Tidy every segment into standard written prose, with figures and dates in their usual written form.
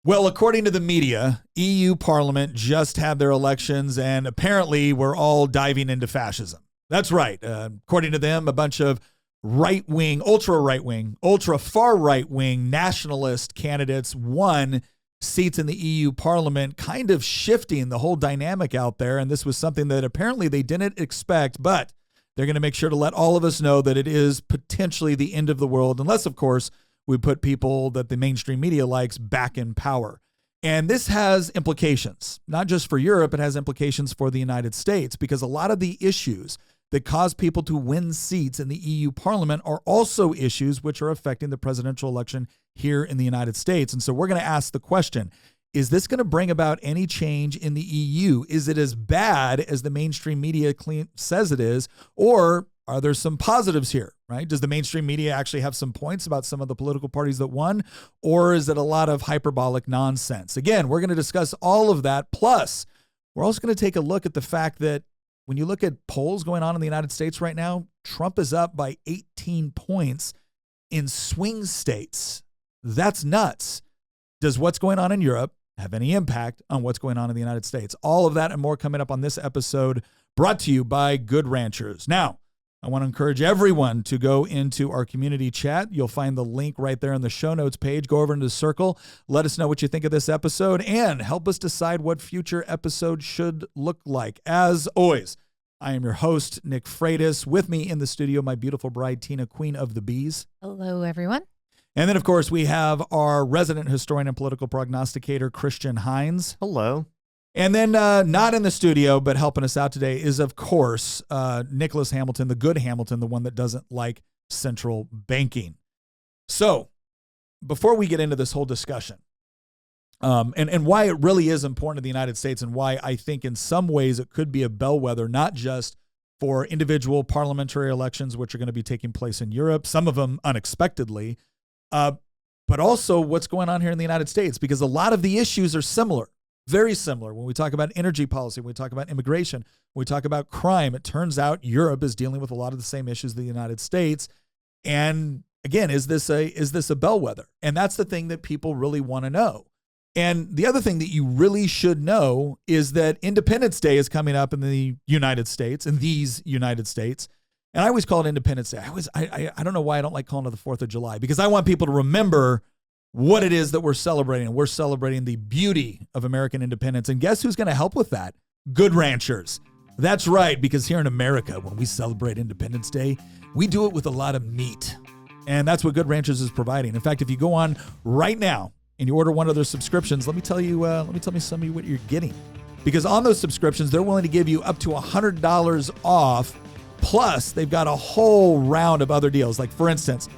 Well, according to the media, EU Parliament just had their elections, and apparently we're all diving into fascism. That's right. According to them, a bunch of right-wing, ultra-right-wing, ultra-far right-wing nationalist candidates won seats in the EU Parliament, kind of shifting the whole dynamic out there. And this was something that apparently they didn't expect, but they're going to make sure to let all of us know that it is potentially the end of the world, unless, of course, we put people that the mainstream media likes back in power. And this has implications, not just for Europe, it has implications for the United States, because a lot of the issues that cause people to win seats in the EU Parliament are also issues which are affecting the presidential election here in the United States. And so we're going to ask the question, is this going to bring about any change in the EU? Is it as bad as the mainstream media says it is, or are there some positives here, right? Does the mainstream media actually have some points about some of the political parties that won, or is it a lot of hyperbolic nonsense? Again, we're going to discuss all of that. Plus, we're also going to take a look at the fact that when you look at polls going on in the United States right now, Trump is up by 18 points in swing states. That's nuts. Does what's going on in Europe have any impact on what's going on in the United States? All of that and more coming up on this episode, brought to you by Good Ranchers. Now, I want to encourage everyone to go into our community chat. You'll find the link right there in the show notes page. Go over into the circle. Let us know what you think of this episode and help us decide what future episodes should look like. As always, I am your host, Nick Freitas. With me in the studio, my beautiful bride, Tina, Queen of the Bees. Hello, everyone. And then, of course, we have our resident historian and political prognosticator, Christian Hines. Hello. And then not in the studio, but helping us out today is, of course, Nicholas Hamilton, the good Hamilton, the one that doesn't like central banking. So before we get into this whole discussion and why it really is important to the United States and why I think in some ways it could be a bellwether, not just for individual parliamentary elections, which are going to be taking place in Europe, some of them unexpectedly, but also what's going on here in the United States, because a lot of the issues are similar. Very similar. When we talk about energy policy, when we talk about immigration, when we talk about crime, it turns out Europe is dealing with a lot of the same issues the United States. And again, is this a bellwether? And that's the thing that people really want to know. And the other thing that you really should know is that Independence Day is coming up in the United States, in these United States. And I always call it Independence Day. I don't know why I don't like calling it the 4th of July, because I want people to remember what it is that we're celebrating. We're celebrating the beauty of American independence. And guess who's going to help with that? Good Ranchers. That's right, because here in America, when we celebrate Independence Day, we do it with a lot of meat. And that's what Good Ranchers is providing. In fact, if you go on right now and you order one of their subscriptions, let me tell you some of what you're getting. Because on those subscriptions, they're willing to give you up to $100 off. Plus, they've got a whole round of other deals. Like, for instance,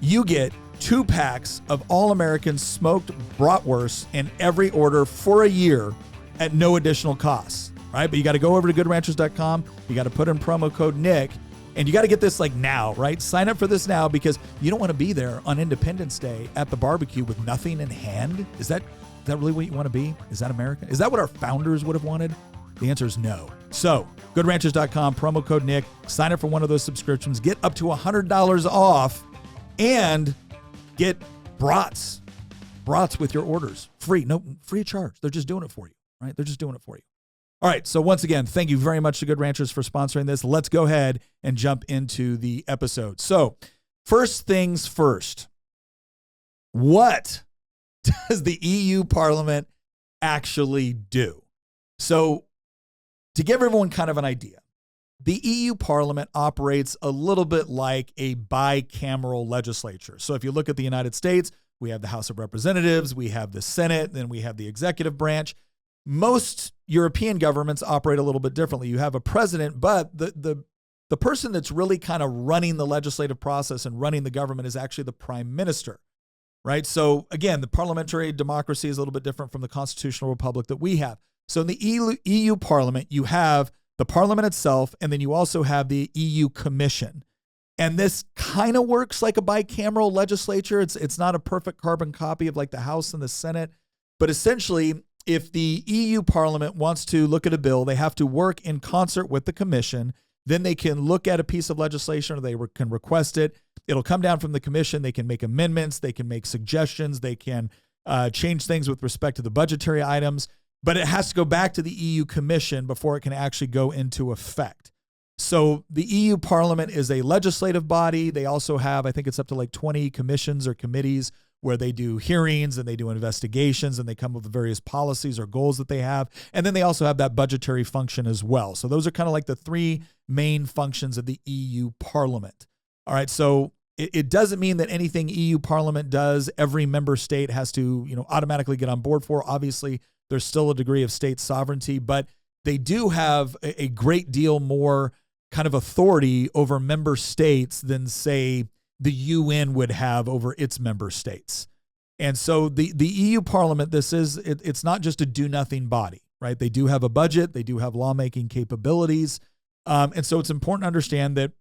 you get 2 packs of All-American smoked bratwursts in every order for a year at no additional cost, right? But you got to go over to goodranchers.com. You got to put in promo code Nick, and you got to get this like now, right? Sign up for this now, because you don't want to be there on Independence Day at the barbecue with nothing in hand. Is that really what you want to be? Is that America? Is that what our founders would have wanted? The answer is no. So goodranchers.com, promo code Nick, sign up for one of those subscriptions, get up to $100 off, and get brats with your orders. Free of charge. They're just doing it for you, right? They're just doing it for you. All right. So once again, thank you very much to Good Ranchers for sponsoring this. Let's go ahead and jump into the episode. So first things first, what does the EU Parliament actually do? So to give everyone kind of an idea, the EU Parliament operates a little bit like a bicameral legislature. So if you look at the United States, we have the House of Representatives, we have the Senate, then we have the executive branch. Most European governments operate a little bit differently. You have a president, but the person that's really kind of running the legislative process and running the government is actually the prime minister, right? So again, the parliamentary democracy is a little bit different from the constitutional republic that we have. So in the EU Parliament, you have the parliament itself, and then you also have the EU Commission. And this kind of works like a bicameral legislature. It's not a perfect carbon copy of like the House and the Senate, but essentially, if the EU Parliament wants to look at a bill, they have to work in concert with the Commission. Then they can look at a piece of legislation, or they can request it. It'll come down from the Commission. They can make amendments. They can make suggestions. They can change things with respect to the budgetary items, but it has to go back to the EU Commission before it can actually go into effect. So the EU Parliament is a legislative body. They also have, I think it's up to like 20 commissions or committees where they do hearings and they do investigations and they come up with various policies or goals that they have. And then they also have that budgetary function as well. So those are kind of like the three main functions of the EU Parliament. All right, so it doesn't mean that anything EU Parliament does, every member state has to, automatically get on board for. Obviously, there's still a degree of state sovereignty, but they do have a great deal more kind of authority over member states than, say, the UN would have over its member states. And so the EU Parliament, it's not just a do-nothing body, right? They do have a budget. They do have lawmaking capabilities. And so it's important to understand that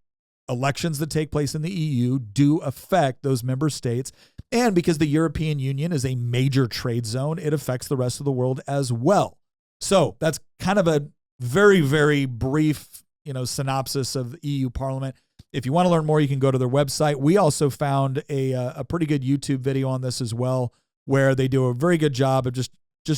elections that take place in the EU do affect those member states. And because the European Union is a major trade zone, it affects the rest of the world as well. So that's kind of a very, very brief, synopsis of the EU Parliament. If you want to learn more, you can go to their website. We also found a pretty good YouTube video on this as well, where they do a very good job of just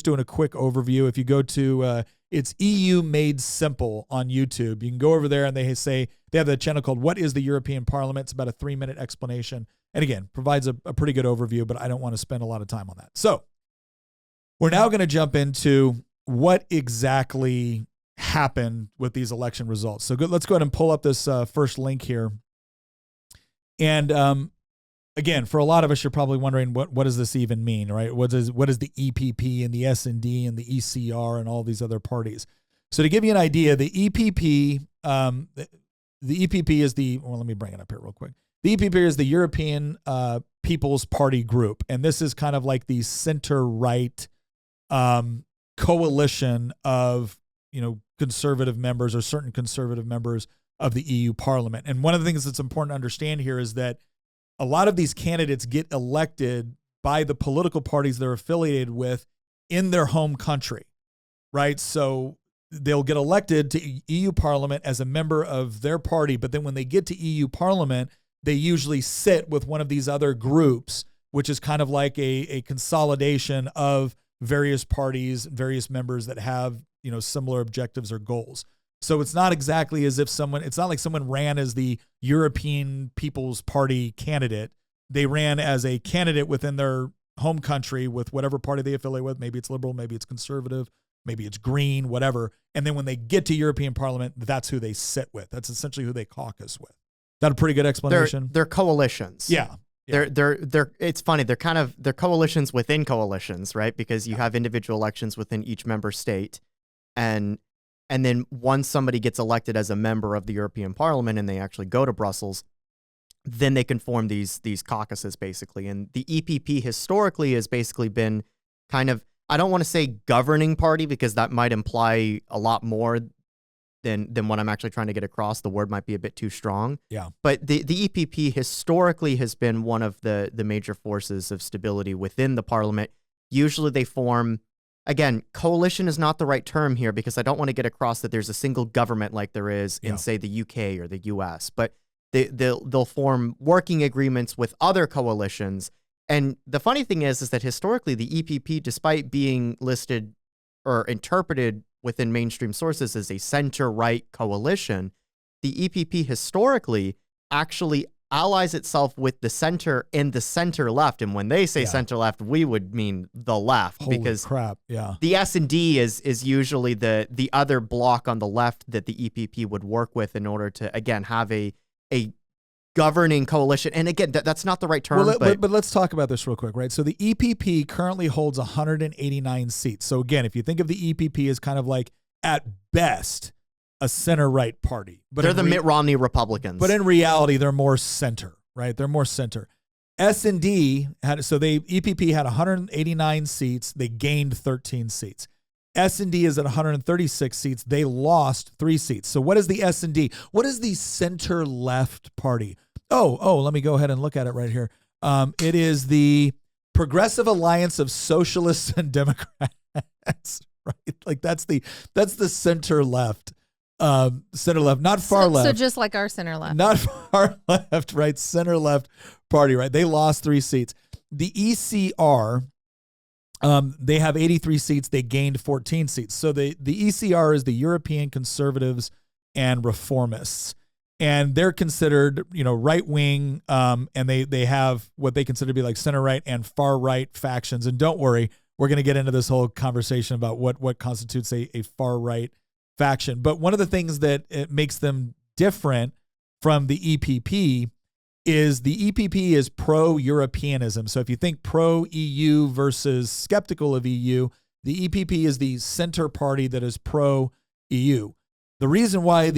doing a quick overview. If you go to it's EU Made Simple on YouTube, you can go over there and they have a channel called What is the European Parliament? It's about a 3-minute explanation. And again, provides a pretty good overview, but I don't want to spend a lot of time on that. So we're now going to jump into what exactly happened with these election results. So let's go ahead and pull up this first link here. And again, for a lot of us, you're probably wondering what does this even mean, right? What is the EPP and the S&D and the ECR and all these other parties? So to give you an idea, the EPP is let me bring it up here real quick. The EPP is the European People's Party group, and this is kind of like the center-right coalition of conservative members or certain conservative members of the EU Parliament. And one of the things that's important to understand here is that a lot of these candidates get elected by the political parties they're affiliated with in their home country, right? So they'll get elected to EU Parliament as a member of their party, but then when they get to EU Parliament, they usually sit with one of these other groups, which is kind of like a consolidation of various parties, various members that have similar objectives or goals. So it's not exactly as if it's not like someone ran as the European People's Party candidate. They ran as a candidate within their home country with whatever party they affiliate with. Maybe it's liberal, maybe it's conservative, maybe it's green, whatever. And then when they get to European Parliament, that's who they sit with. That's essentially who they caucus with. Is that a pretty good explanation? They're coalitions. Yeah. They're it's funny. They're coalitions within coalitions, right? Because you have individual elections within each member state. And then once somebody gets elected as a member of the European Parliament and they actually go to Brussels, then they can form these caucuses, basically. And the EPP historically has basically been kind of, I don't want to say governing party because that might imply a lot more than what I'm actually trying to get across. The word might be a bit too strong. Yeah. But the EPP historically has been one of the major forces of stability within the Parliament. Usually they form... Again, coalition is not the right term here because I don't want to get across that there's a single government like there is in, say, the UK or the US. But they'll form working agreements with other coalitions. And the funny thing is that historically the EPP, despite being listed or interpreted within mainstream sources as a center-right coalition, the EPP historically actually allies itself with the center and the center left. And when they say center left, we would mean the left. Holy because crap. Yeah. The S&D is usually the other block on the left that the EPP would work with in order to, again, have a governing coalition. And again, that's not the right term. Well, but let's talk about this real quick, right? So the EPP currently holds 189 seats. So again, if you think of the EPP as kind of like, at best, a center-right party. But they're the Mitt Romney Republicans. But in reality, they're more center, right? They're more center. S&D EPP had 189 seats. They gained 13 seats. S&D is at 136 seats. They lost 3 seats. So what is the S&D? What is the center-left party? Oh, let me go ahead and look at it right here. It is the Progressive Alliance of Socialists and Democrats, right? Like that's the center-left. Center left, not far left. So just like our center left. Not far left, right? Center left party, right? They lost 3 seats. The ECR They have 83 seats. They gained 14 seats. So the ECR is the European Conservatives and Reformists. And they're considered, right wing, and they have what they consider to be like center right and far right factions. And don't worry, we're going to get into this whole conversation about what constitutes a far right faction. But one of the things that it makes them different from the EPP is the EPP is pro-Europeanism. So if you think pro-EU versus skeptical of EU, the EPP is the center party that is pro-EU. The reason why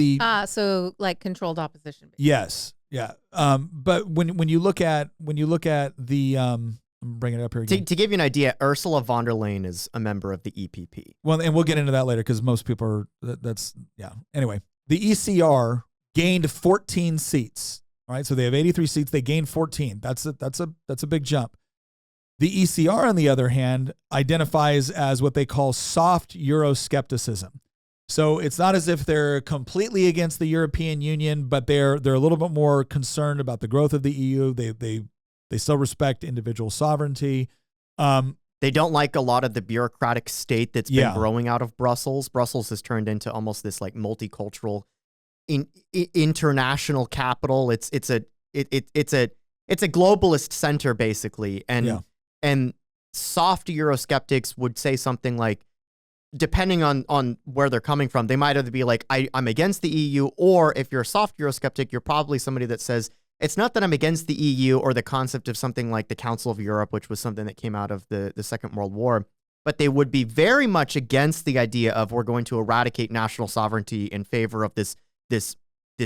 so like controlled opposition. Basically. Yes, yeah. But when you look at the I'm bringing it up here again. To give you an idea, Ursula von der Leyen is a member of the EPP. Well, and we'll get into that later because most people are that's yeah. Anyway, the ECR gained 14 seats. All right, so they have 83 seats. They gained 14. That's a big jump. The ECR, on the other hand, identifies as what they call soft Euroscepticism. So it's not as if they're completely against the European Union, but they're a little bit more concerned about the growth of the EU. They still respect individual sovereignty. They don't like a lot of the bureaucratic state that's been growing out of Brussels. Brussels has turned into almost this like multicultural, international capital. It's a globalist center basically, and soft Eurosceptics would say something like, depending on where they're coming from, they might either be like, I'm against the EU, or if you're a soft Eurosceptic, you're probably somebody that says, it's not that I'm against the EU or the concept of something like the Council of Europe, which was something that came out of the Second World War, but they would be very much against the idea of we're going to eradicate national sovereignty in favor of this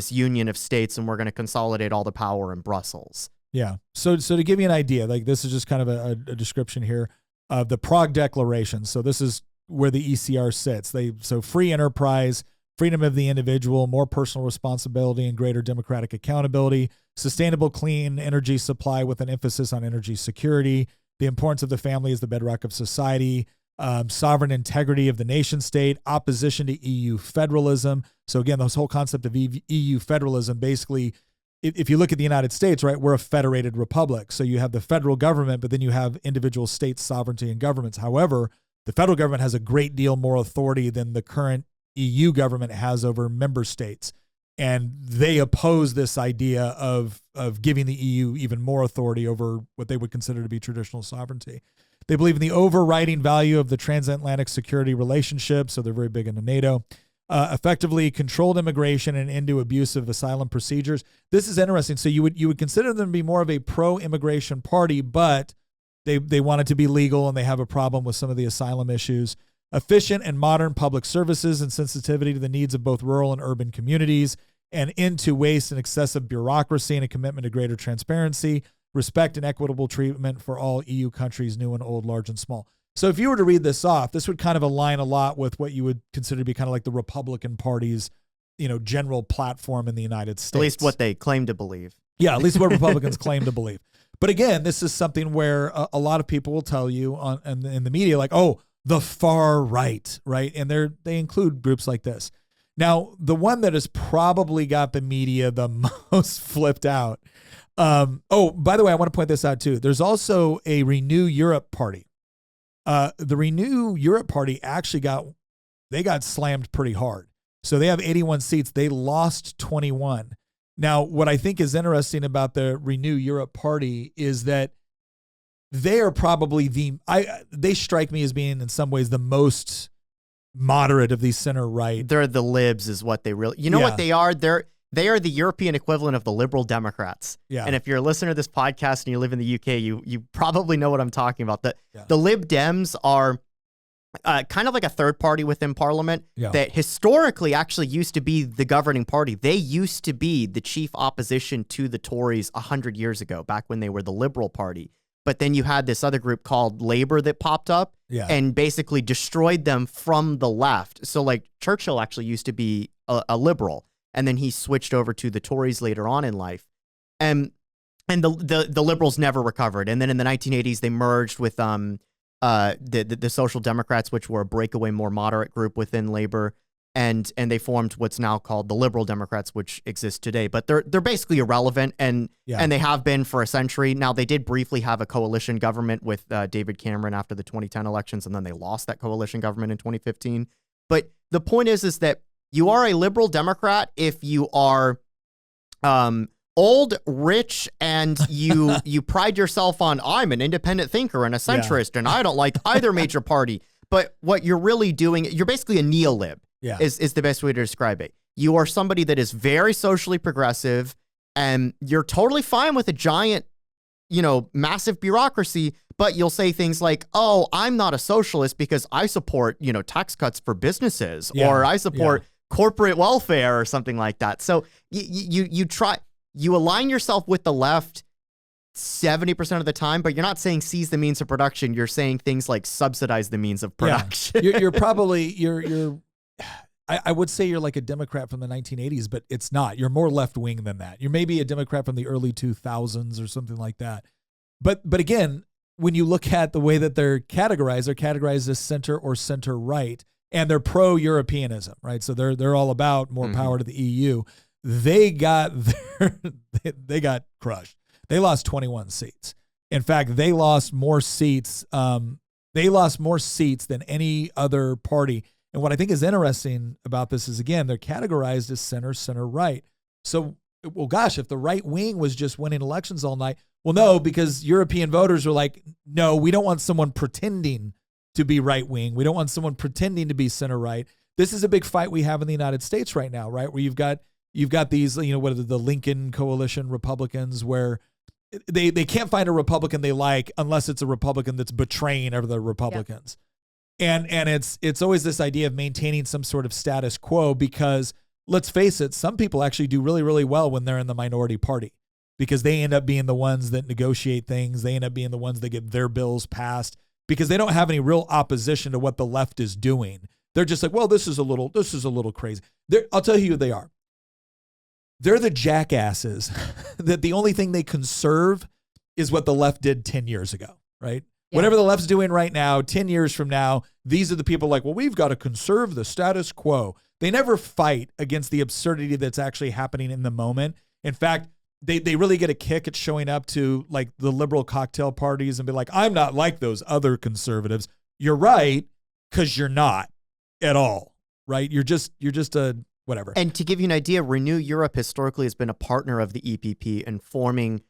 union of states, and we're going to consolidate all the power in Brussels. Yeah. So to give you an idea, like this is just kind of a description here of the Prague Declaration. So this is where the ECR sits. So free enterprise, freedom of the individual, more personal responsibility and greater democratic accountability, sustainable clean energy supply with an emphasis on energy security, the importance of the family as the bedrock of society, sovereign integrity of the nation state, opposition to EU federalism. So again, this whole concept of EU federalism, basically, if you look at the United States, right, we're a federated republic. So you have the federal government, but then you have individual states' sovereignty and governments. However, the federal government has a great deal more authority than the current EU government has over member states. And they oppose this idea of giving the EU even more authority over what they would consider to be traditional sovereignty. They believe in the overriding value of the transatlantic security relationship, so they're very big into NATO. Effectively controlled immigration and into abusive asylum procedures. This is interesting. So you would consider them to be more of a pro-immigration party, but they want it to be legal and they have a problem with some of the asylum issues. Efficient and modern public services and sensitivity to the needs of both rural and urban communities, and into waste and excessive bureaucracy and a commitment to greater transparency, respect and equitable treatment for all EU countries, new and old, large and small. So if you were to read this off, this would kind of align a lot with what you would consider to be kind of like the Republican Party's, general platform in the United States. At least what they claim to believe. Yeah, at least what Republicans claim to believe. But again, this is something where a lot of people will tell you in the media, like, oh, the far right, right? And they include groups like this. Now, the one that has probably got the media the most flipped out. By the way, I want to point this out too. There's also a Renew Europe party. The Renew Europe party actually got slammed pretty hard. So they have 81 seats. They lost 21. Now, what I think is interesting about the Renew Europe party is that they are probably they strike me as being in some ways the most moderate of these center right. They're the libs is what they really, what they are? They are the European equivalent of the Liberal Democrats. Yeah. And if you're a listener to this podcast and you live in the UK, you probably know what I'm talking about. The Lib Dems are kind of like a third party within Parliament that historically actually used to be the governing party. They used to be the chief opposition to the Tories 100 years ago, back when they were the Liberal Party. But then you had this other group called Labour that popped up and basically destroyed them from the left. So like Churchill actually used to be a liberal, and then he switched over to the Tories later on in life. And the liberals never recovered. And then in the 1980s, they merged with the Social Democrats, which were a breakaway, more moderate group within Labour. and they formed what's now called the Liberal Democrats, which exist today. But they're basically irrelevant, and they have been for a century. Now, they did briefly have a coalition government with David Cameron after the 2010 elections, and then they lost that coalition government in 2015. But the point is that you are a liberal Democrat if you are old, rich, and you pride yourself on, I'm an independent thinker and a centrist, and I don't like either major party. But what you're really doing, you're basically a neolib, is the best way to describe it. You are somebody that is very socially progressive, and you're totally fine with a giant, massive bureaucracy, but you'll say things like, oh, I'm not a socialist because I support, tax cuts for businesses, or I support corporate welfare or something like that. So you align yourself with the left 70% of the time, but you're not saying seize the means of production. You're saying things like subsidize the means of production. You're probably, I would say you're like a Democrat from the 1980s, but it's not. You're more left-wing than that. You're maybe a Democrat from the early 2000s or something like that. But again, when you look at the way that they're categorized as center or center-right, and they're pro-Europeanism, right? So they're all about more power to the EU. They got crushed. They lost 21 seats. In fact, they lost more seats. They lost more seats than any other party. And what I think is interesting about this is, again, they're categorized as center-right. So, well, gosh, if the right wing was just winning elections all night, well, no, because European voters are like, no, we don't want someone pretending to be right wing. We don't want someone pretending to be center-right. This is a big fight we have in the United States right now, right? Where you've got these, what are the Lincoln coalition Republicans, where they can't find a Republican they like unless it's a Republican that's betraying other Republicans. Yeah. And it's always this idea of maintaining some sort of status quo, because let's face it, some people actually do really, really well when they're in the minority party, because they end up being the ones that negotiate things. They end up being the ones that get their bills passed, because they don't have any real opposition to what the left is doing. They're just like, well, this is a little crazy. I'll tell you who they are. They're the jackasses that the only thing they conserve is what the left did 10 years ago, right? Yeah. Whatever the left's doing right now, 10 years from now, these are the people like, well, we've got to conserve the status quo. They never fight against the absurdity that's actually happening in the moment. In fact, they really get a kick at showing up to like the liberal cocktail parties and be like, I'm not like those other conservatives. You're right, because you're not at all, right? You're just a whatever. And to give you an idea, Renew Europe historically has been a partner of the EPP in forming,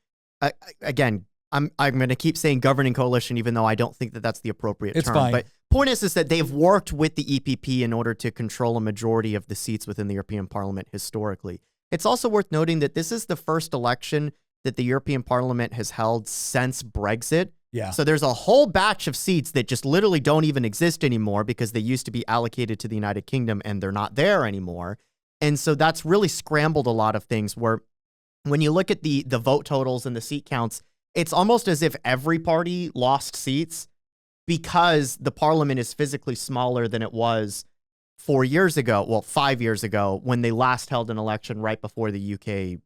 again, I'm going to keep saying governing coalition, even though I don't think that that's the appropriate term. It's fine. But point is that they've worked with the EPP in order to control a majority of the seats within the European Parliament historically. It's also worth noting that this is the first election that the European Parliament has held since Brexit. Yeah. So there's a whole batch of seats that just literally don't even exist anymore because they used to be allocated to the United Kingdom and they're not there anymore. And so that's really scrambled a lot of things, where when you look at the vote totals and the seat counts, it's almost as if every party lost seats because the parliament is physically smaller than it was 5 years ago, when they last held an election right before the UK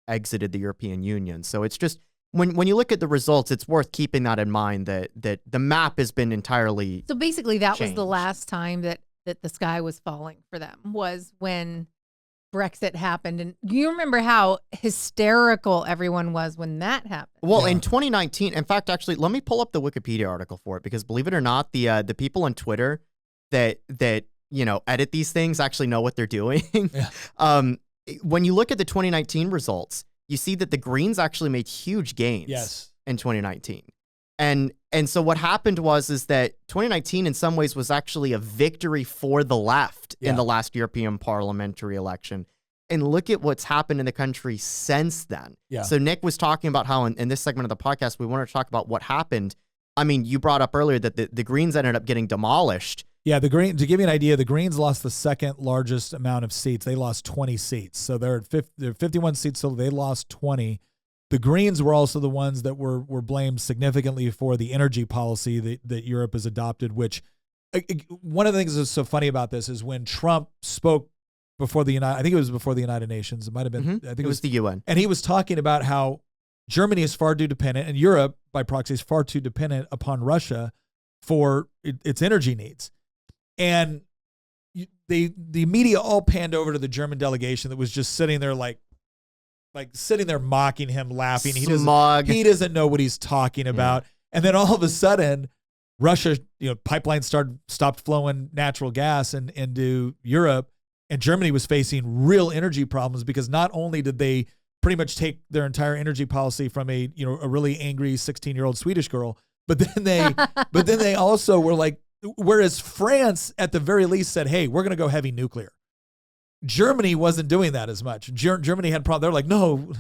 exited the European Union. So it's just, when you look at the results, it's worth keeping that in mind, that the map has been entirely So basically that changed. was the last time that the sky was falling for them, was when Brexit happened. And you remember how hysterical everyone was when that happened. Well, in 2019, in fact, actually, let me pull up the Wikipedia article for it, because believe it or not, the people on Twitter that edit these things actually know what they're doing. Yeah. When you look at the 2019 results, you see that the Greens actually made huge gains in 2019. And so what happened is that 2019 in some ways was actually a victory for the left in the last European parliamentary election. And look at what's happened in the country since then. Yeah. So Nick was talking about how in this segment of the podcast, we wanted to talk about what happened. I mean, you brought up earlier that the Greens ended up getting demolished. Yeah, to give you an idea, the Greens lost the second largest amount of seats. They lost 20 seats. So they're at 51 seats, so they lost 20. The Greens were also the ones that were blamed significantly for the energy policy that Europe has adopted, which one of the things that's so funny about this is when Trump spoke before I think it was before the United Nations. It might have been, I think it was the UN. And he was talking about how Germany is far too dependent, and Europe, by proxy, is far too dependent upon Russia for its energy needs. And the media all panned over to the German delegation that was just sitting there like sitting there mocking him, laughing. Smug. He doesn't know what he's talking about. And then all of a sudden, Russia, pipelines stopped flowing natural gas into Europe, and Germany was facing real energy problems because not only did they pretty much take their entire energy policy from a really angry 16-year-old Swedish girl, but then they also were like, whereas France at the very least said, hey, we're going to go heavy nuclear. Germany wasn't doing that as much. Germany had problems. They're like, no.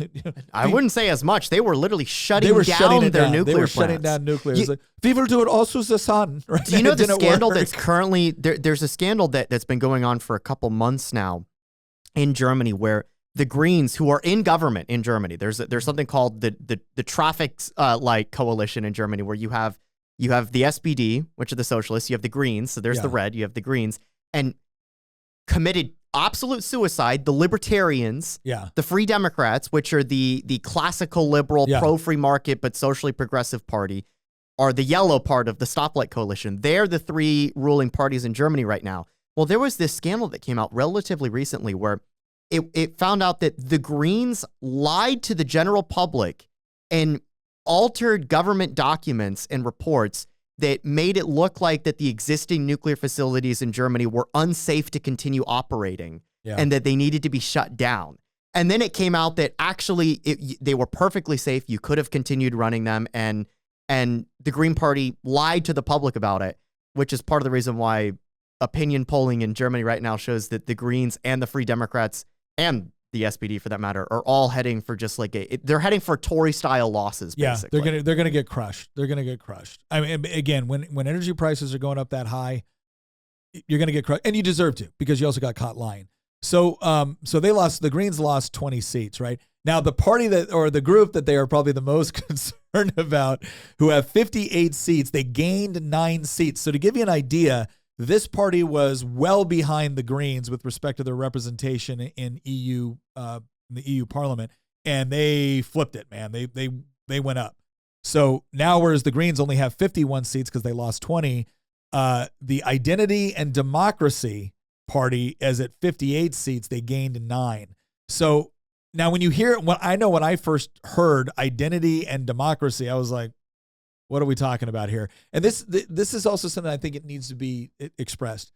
I wouldn't say as much. They were literally shutting down their nuclear They were plants. shutting down nuclear. It's like, we will do it also the sun. Right? Do you know the scandal work. that's currently there's a scandal that's been going on for a couple months now in Germany where the Greens, who are in government in Germany, there's something called the traffic light coalition in Germany where you have the SPD, which are the socialists, you have the Greens, so there's the red, you have the Greens, and committed absolute suicide, the Libertarians, the Free Democrats, which are the classical liberal, pro-free market, but socially progressive party, are the yellow part of the stoplight coalition. They're the three ruling parties in Germany right now. Well, there was this scandal that came out relatively recently where it found out that the Greens lied to the general public and altered government documents and reports that made it look like that the existing nuclear facilities in Germany were unsafe to continue operating and that they needed to be shut down. And then it came out that actually they were perfectly safe. You could have continued running them. And the Green Party lied to the public about it, which is part of the reason why opinion polling in Germany right now shows that the Greens and the Free Democrats and the SPD for that matter are all heading for just like they're heading for Tory style losses. Basically. They're gonna get crushed. They're gonna get crushed. I mean, again, when energy prices are going up that high, you're gonna get crushed, and you deserve to because you also got caught lying. So the Greens lost 20 seats, right? Now the party the group that they are probably the most concerned about, who have 58 seats, they gained 9 seats. So to give you an idea, this party was well behind the Greens with respect to their representation in EU, the EU Parliament, and they flipped it, man. They went up. So now, whereas the Greens only have 51 seats because they lost 20, the Identity and Democracy Party is at 58 seats. They gained 9. So now, when you hear when I first heard Identity and Democracy, I was like, what are we talking about here? And this is also something I think it needs to be expressed.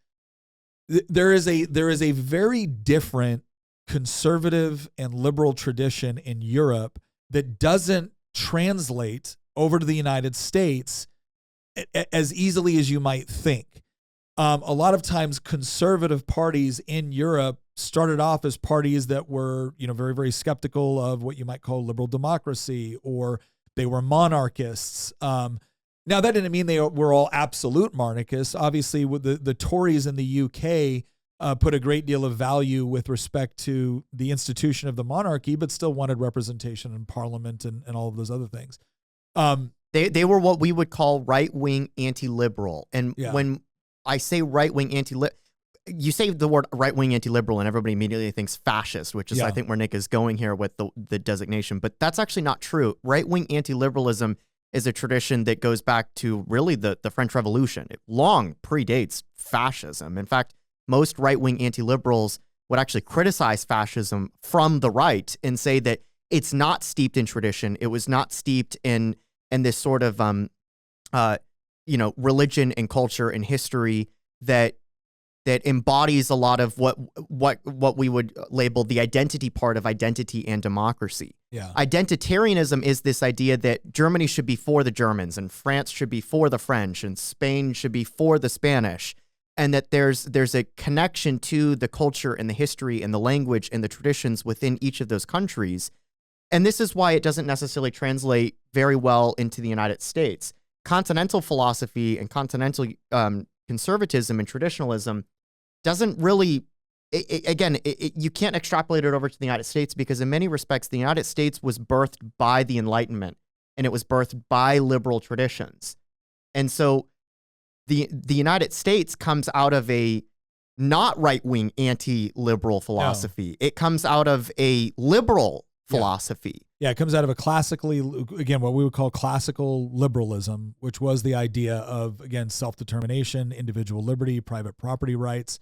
There is a very different conservative and liberal tradition in Europe that doesn't translate over to the United States as easily as you might think. A lot of times conservative parties in Europe started off as parties that were, very, very skeptical of what you might call liberal democracy, or they were monarchists. Now, that didn't mean they were all absolute monarchists. Obviously, the Tories in the UK put a great deal of value with respect to the institution of the monarchy, but still wanted representation in Parliament and all of those other things. They were what we would call right-wing anti-liberal. And when I say right-wing anti-liberal, you say the word right-wing anti-liberal and everybody immediately thinks fascist, which is, I think, where Nick is going here with the designation. But that's actually not true. Right-wing anti-liberalism is a tradition that goes back to really the French Revolution. It long predates fascism. In fact, most right-wing anti-liberals would actually criticize fascism from the right and say that it's not steeped in tradition. It was not steeped in this sort of religion and culture and history that embodies a lot of what we would label the identity part of identity and democracy. Yeah. Identitarianism is this idea that Germany should be for the Germans and France should be for the French and Spain should be for the Spanish, and that there's a connection to the culture and the history and the language and the traditions within each of those countries. And this is why it doesn't necessarily translate very well into the United States. Continental philosophy and continental conservatism and traditionalism doesn't really, you can't extrapolate it over to the United States because in many respects, the United States was birthed by the Enlightenment and it was birthed by liberal traditions. And so the United States comes out of a not right-wing anti-liberal philosophy. No. It comes out of a liberal philosophy. Yeah, it comes out of a classically, again, what we would call classical liberalism, which was the idea of, again, self-determination, individual liberty, private property rights.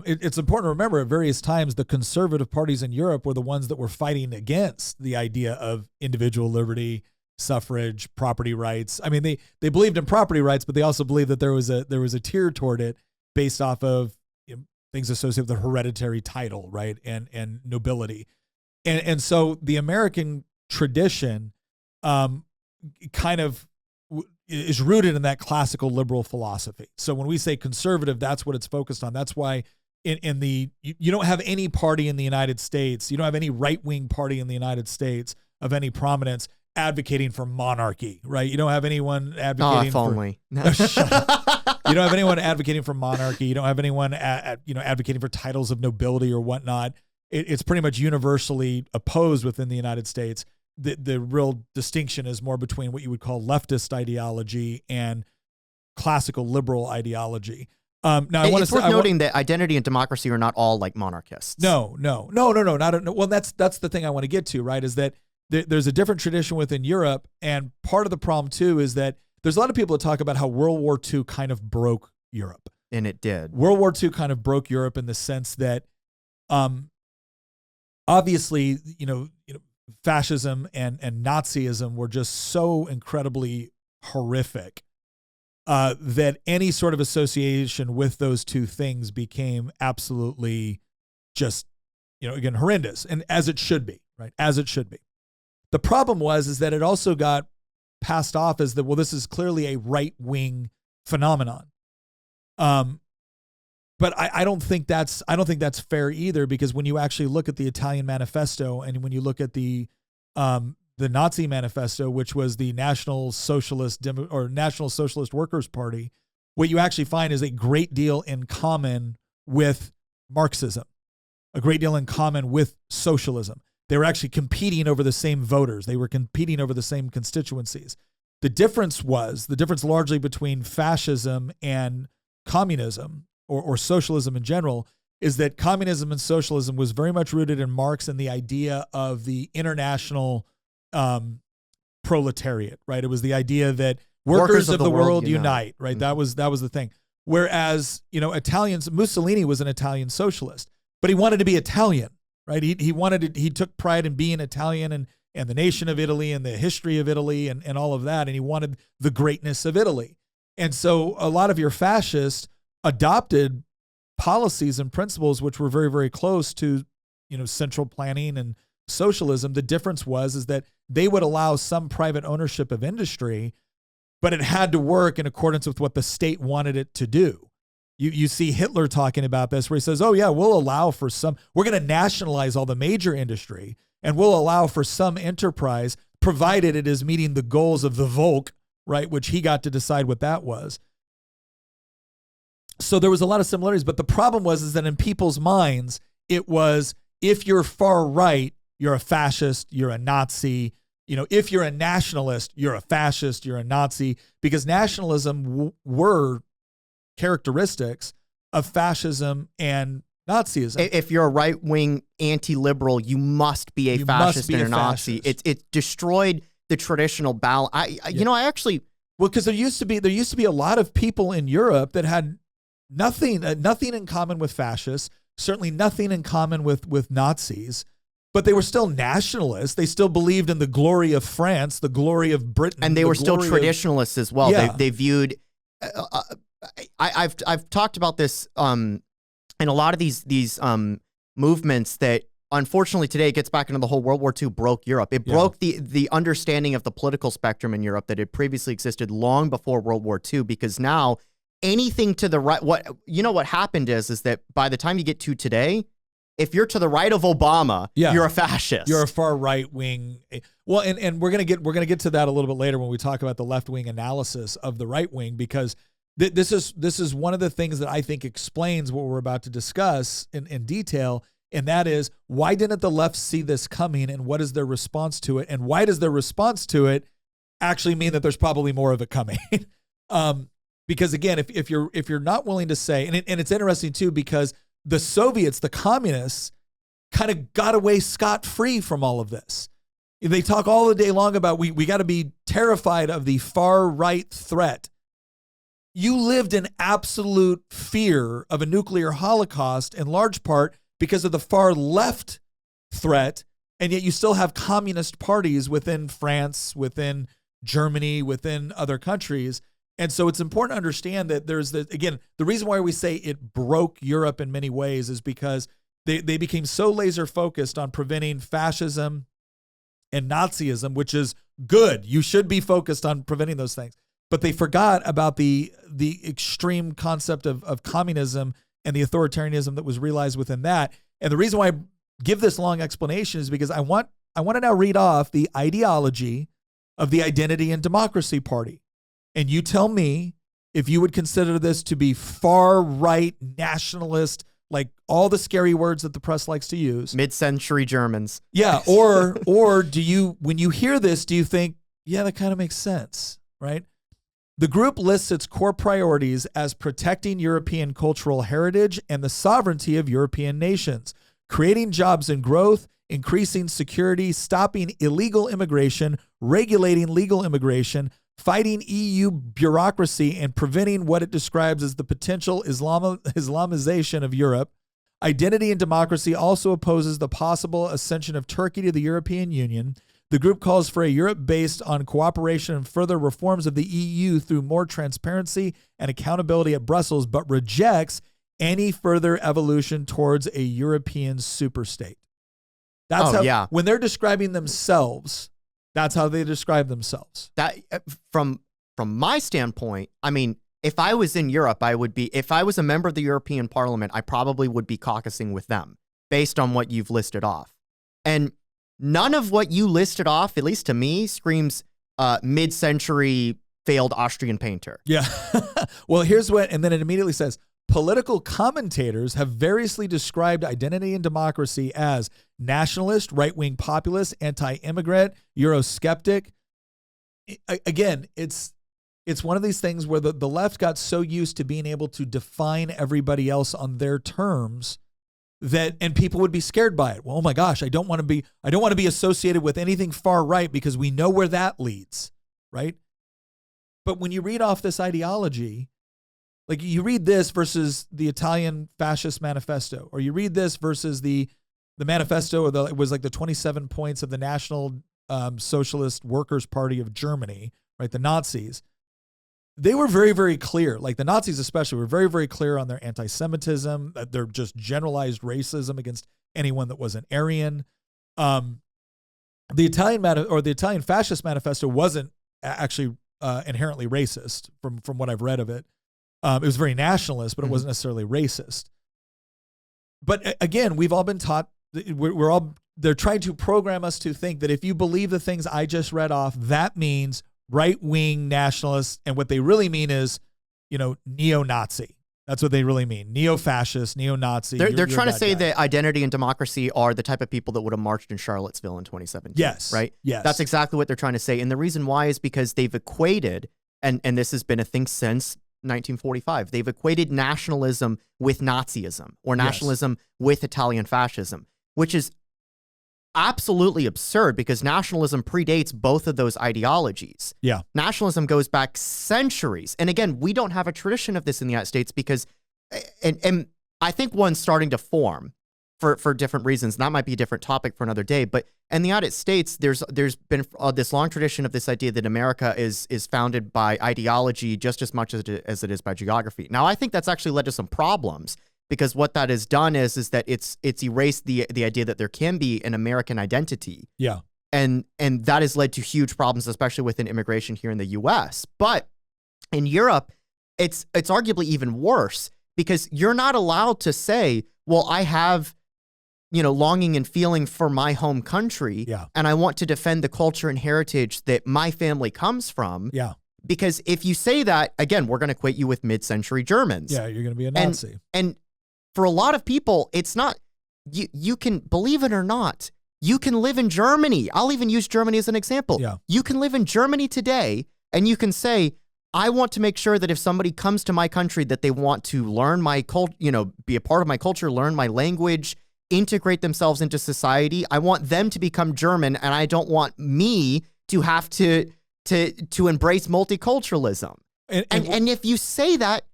It's important to remember at various times the conservative parties in Europe were the ones that were fighting against the idea of individual liberty, suffrage, property rights. I mean, they believed in property rights, but they also believed that there was a tier toward it based off of things associated with the hereditary title, right, and nobility, and so the American tradition kind of is rooted in that classical liberal philosophy. So when we say conservative, that's what it's focused on. That's why you don't have any party in the United States, you don't have any right-wing party in the United States of any prominence advocating for monarchy, right? You don't have anyone advocating shut up. You don't have anyone advocating for monarchy. You don't have anyone advocating for titles of nobility or whatnot. It's pretty much universally opposed within the United States. The real distinction is more between what you would call leftist ideology and classical liberal ideology. Now, it's worth noting that identity and democracy are not all like monarchists. No. Well, that's the thing I want to get to, right? Is that there's a different tradition within Europe, and part of the problem too is that there's a lot of people that talk about how World War II kind of broke Europe, and it did. World War II kind of broke Europe in the sense that, obviously, fascism and Nazism were just so incredibly horrific that any sort of association with those two things became absolutely just, again, horrendous, and as it should be, right? As it should be. The problem is that it also got passed off as this is clearly a right-wing phenomenon. But I don't think that's fair either, because when you actually look at the Italian Manifesto and when you look at the Nazi Manifesto, which was the National Socialist Workers' Party, what you actually find is a great deal in common with Marxism, a great deal in common with socialism. They were actually competing over the same voters. They were competing over the same constituencies. The difference largely between fascism and communism, or socialism in general, is that communism and socialism was very much rooted in Marx and the idea of the international proletariat, right? It was the idea that workers of the world unite, right? Mm-hmm. That was the thing. Whereas, Mussolini was an Italian socialist, but he wanted to be Italian, right? He took pride in being Italian and the nation of Italy and the history of Italy and all of that. And he wanted the greatness of Italy. And so a lot of your fascists adopted policies and principles which were very, very close to, central planning and socialism. The difference is that they would allow some private ownership of industry, but it had to work in accordance with what the state wanted it to do. You see Hitler talking about this, where he says, oh yeah, we're going to nationalize all the major industry, and we'll allow for some enterprise, provided it is meeting the goals of the Volk, right? Which he got to decide what that was. So there was a lot of similarities, but the problem is that in people's minds, it was, if you're far right, you're a fascist, you're a Nazi. If you're a nationalist, you're a fascist, you're a Nazi, because nationalism were characteristics of fascism and Nazism. If you're a right-wing anti-liberal, you must be a fascist and a Nazi. It destroyed the traditional balance. Because there used to be a lot of people in Europe that had nothing in common with fascists, certainly nothing in common with Nazis, but they were still nationalists. They still believed in the glory of France, the glory of Britain, and they were still traditionalists as well. Yeah. They viewed. I've talked about this in a lot of these movements that, unfortunately, today it gets back into the whole World War II broke Europe. It broke the understanding of the political spectrum in Europe that had previously existed long before World War II, because now anything to the right, what happened is that by the time you get to today, if you're to the right of Obama, you're a fascist. You're a far right wing. Well, and we're gonna get to that a little bit later when we talk about the left wing analysis of the right wing, because this is one of the things that I think explains what we're about to discuss in detail, and that is, why didn't the left see this coming, and what is their response to it, and why does their response to it actually mean that there's probably more of it coming? Because again, if you're not willing to say, and it's interesting too, because the Soviets, the communists, kind of got away scot-free from all of this. They talk all the day long about we got to be terrified of the far right threat. you lived in absolute fear of a nuclear holocaust in large part because of the far left threat, and yet you still have communist parties within France, within Germany, within other countries. And so it's important to understand that there's again, the reason why we say it broke Europe in many ways is because they became so laser focused on preventing fascism and Nazism, which is good. You should be focused on preventing those things. But they forgot about the extreme concept of communism and the authoritarianism that was realized within that. And the reason why I give this long explanation is because I want to now read off the ideology of the Identity and Democracy Party. And you tell me if you would consider this to be far right nationalist, like all the scary words that the press likes to use. Mid-century Germans. Yeah. Or do you, when you hear this, do you think, yeah, that kind of makes sense, right? The group lists its core priorities as protecting European cultural heritage and the sovereignty of European nations, creating jobs and growth, increasing security, stopping illegal immigration, regulating legal immigration, fighting EU bureaucracy, and preventing what it describes as the potential Islamization of Europe. Identity and Democracy also opposes the possible ascension of Turkey to the European Union. The group calls for a Europe based on cooperation and further reforms of the EU through more transparency and accountability at Brussels, but rejects any further evolution towards a European superstate. That's when they're describing themselves, that's how they describe themselves. That from my standpoint, I mean, if I was in Europe, if I was a member of the European Parliament, I probably would be caucusing with them based on what you've listed off. And none of what you listed off, at least to me, screams mid-century failed Austrian painter. Yeah. Well, here's what, and then it immediately says, political commentators have variously described Identity and Democracy as nationalist, right-wing populist, anti-immigrant, Eurosceptic. Again, it's one of these things where the left got so used to being able to define everybody else on their terms and people would be scared by it. Well, oh my gosh, I don't want to be associated with anything far right because we know where that leads, right? But when you read off this ideology, like you read this versus the Italian Fascist Manifesto, or you read this versus the manifesto, it was like the 27 points of the National Socialist Workers' Party of Germany, right? The Nazis. They were very, very clear. Like the Nazis especially were very, very clear on their anti-Semitism, their just generalized racism against anyone that wasn't Aryan. The Italian Fascist Manifesto wasn't actually inherently racist from what I've read of it. It was very nationalist, but it wasn't necessarily racist. But again, we've all been taught, they're trying to program us to think that if you believe the things I just read off, that means right-wing nationalists. And what they really mean is, neo-Nazi. That's what they really mean. Neo-fascist, neo-Nazi. They're trying to say that Identity and Democracy are the type of people that would have marched in Charlottesville in 2017. Yes. Right? Yes. That's exactly what they're trying to say. And the reason why is because they've equated, and this has been a thing since 1945, they've equated nationalism with Nazism or nationalism with Italian fascism, which is absolutely absurd because nationalism predates both of those ideologies. Yeah. Nationalism goes back centuries. And again, we don't have a tradition of this in the United States because, and I think one's starting to form for different reasons. And that might be a different topic for another day. But in the United States, there's been this long tradition of this idea that America is founded by ideology just as much as it is by geography. Now, I think that's actually led to some problems because what that has done is that it's erased the idea that there can be an American identity. Yeah. And that has led to huge problems, especially within immigration here in the US. But in Europe, it's arguably even worse because you're not allowed to say, well, I have longing and feeling for my home country. Yeah. And I want to defend the culture and heritage that my family comes from. Yeah. Because if you say that, again, we're going to equate you with mid-century Germans. Yeah, you're going to be a Nazi. And for a lot of people, it's not, you can, believe it or not, you can live in Germany. I'll even use Germany as an example. Yeah. You can live in Germany today and you can say, I want to make sure that if somebody comes to my country that they want to learn my culture, be a part of my culture, learn my language, integrate themselves into society. I want them to become German, and I don't want me to have to embrace multiculturalism. And if you say that,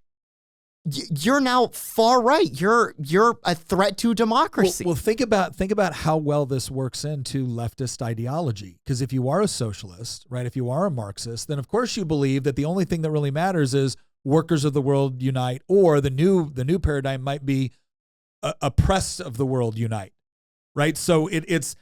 you're now far right. You're a threat to democracy. Well, think about how well this works into leftist ideology. Because if you are a socialist, right, if you are a Marxist, then of course you believe that the only thing that really matters is workers of the world unite, or the new paradigm might be oppressed of the world unite, right? So it's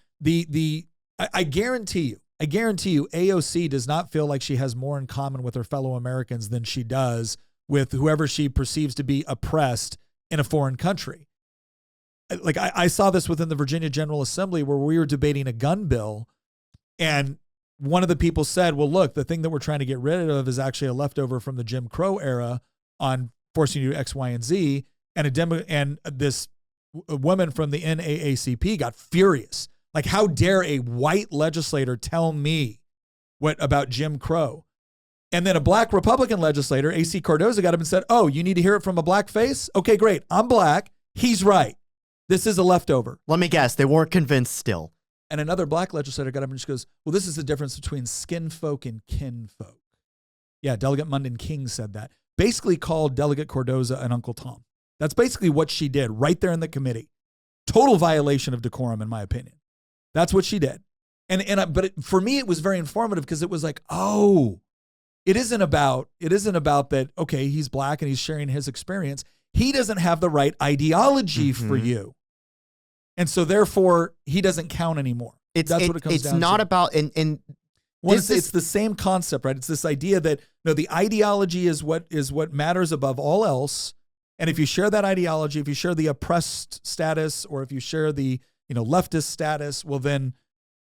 I guarantee you, AOC does not feel like she has more in common with her fellow Americans than she does with whoever she perceives to be oppressed in a foreign country. Like I saw this within the Virginia General Assembly where we were debating a gun bill, and one of the people said, well, look, the thing that we're trying to get rid of is actually a leftover from the Jim Crow era on forcing you to do X, Y, and Z. And this woman from the NAACP got furious. Like, how dare a white legislator tell me what about Jim Crow? And then a black Republican legislator, A.C. Cardozo, got up and said, oh, you need to hear it from a black face? Okay, great. I'm black. He's right. This is a leftover. Let me guess. They weren't convinced still. And another black legislator got up and just goes, well, this is the difference between skin folk and kin folk. Yeah, Delegate Munden King said that. Basically called Delegate Cardozo an Uncle Tom. That's basically what she did right there in the committee. Total violation of decorum, in my opinion. That's what she did. But for me, it was very informative because it was like, oh, it isn't about that, okay, he's black and he's sharing his experience. He doesn't have the right ideology for you. And so therefore he doesn't count anymore. That's what it comes down to. It's not about, it's the same concept, right? It's this idea that the ideology is what matters above all else. And if you share that ideology, if you share the oppressed status, or if you share the leftist status, well then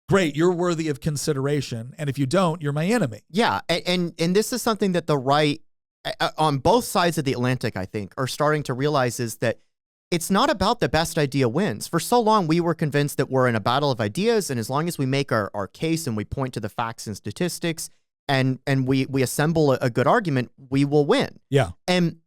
great, you're worthy of consideration. And if you don't, you're my enemy. Yeah, and this is something that the right, on both sides of the Atlantic, I think, are starting to realize, is that it's not about the best idea wins. For so long, we were convinced that we're in a battle of ideas, and as long as we make our case and we point to the facts and statistics and we assemble a good argument, we will win. Yeah. And,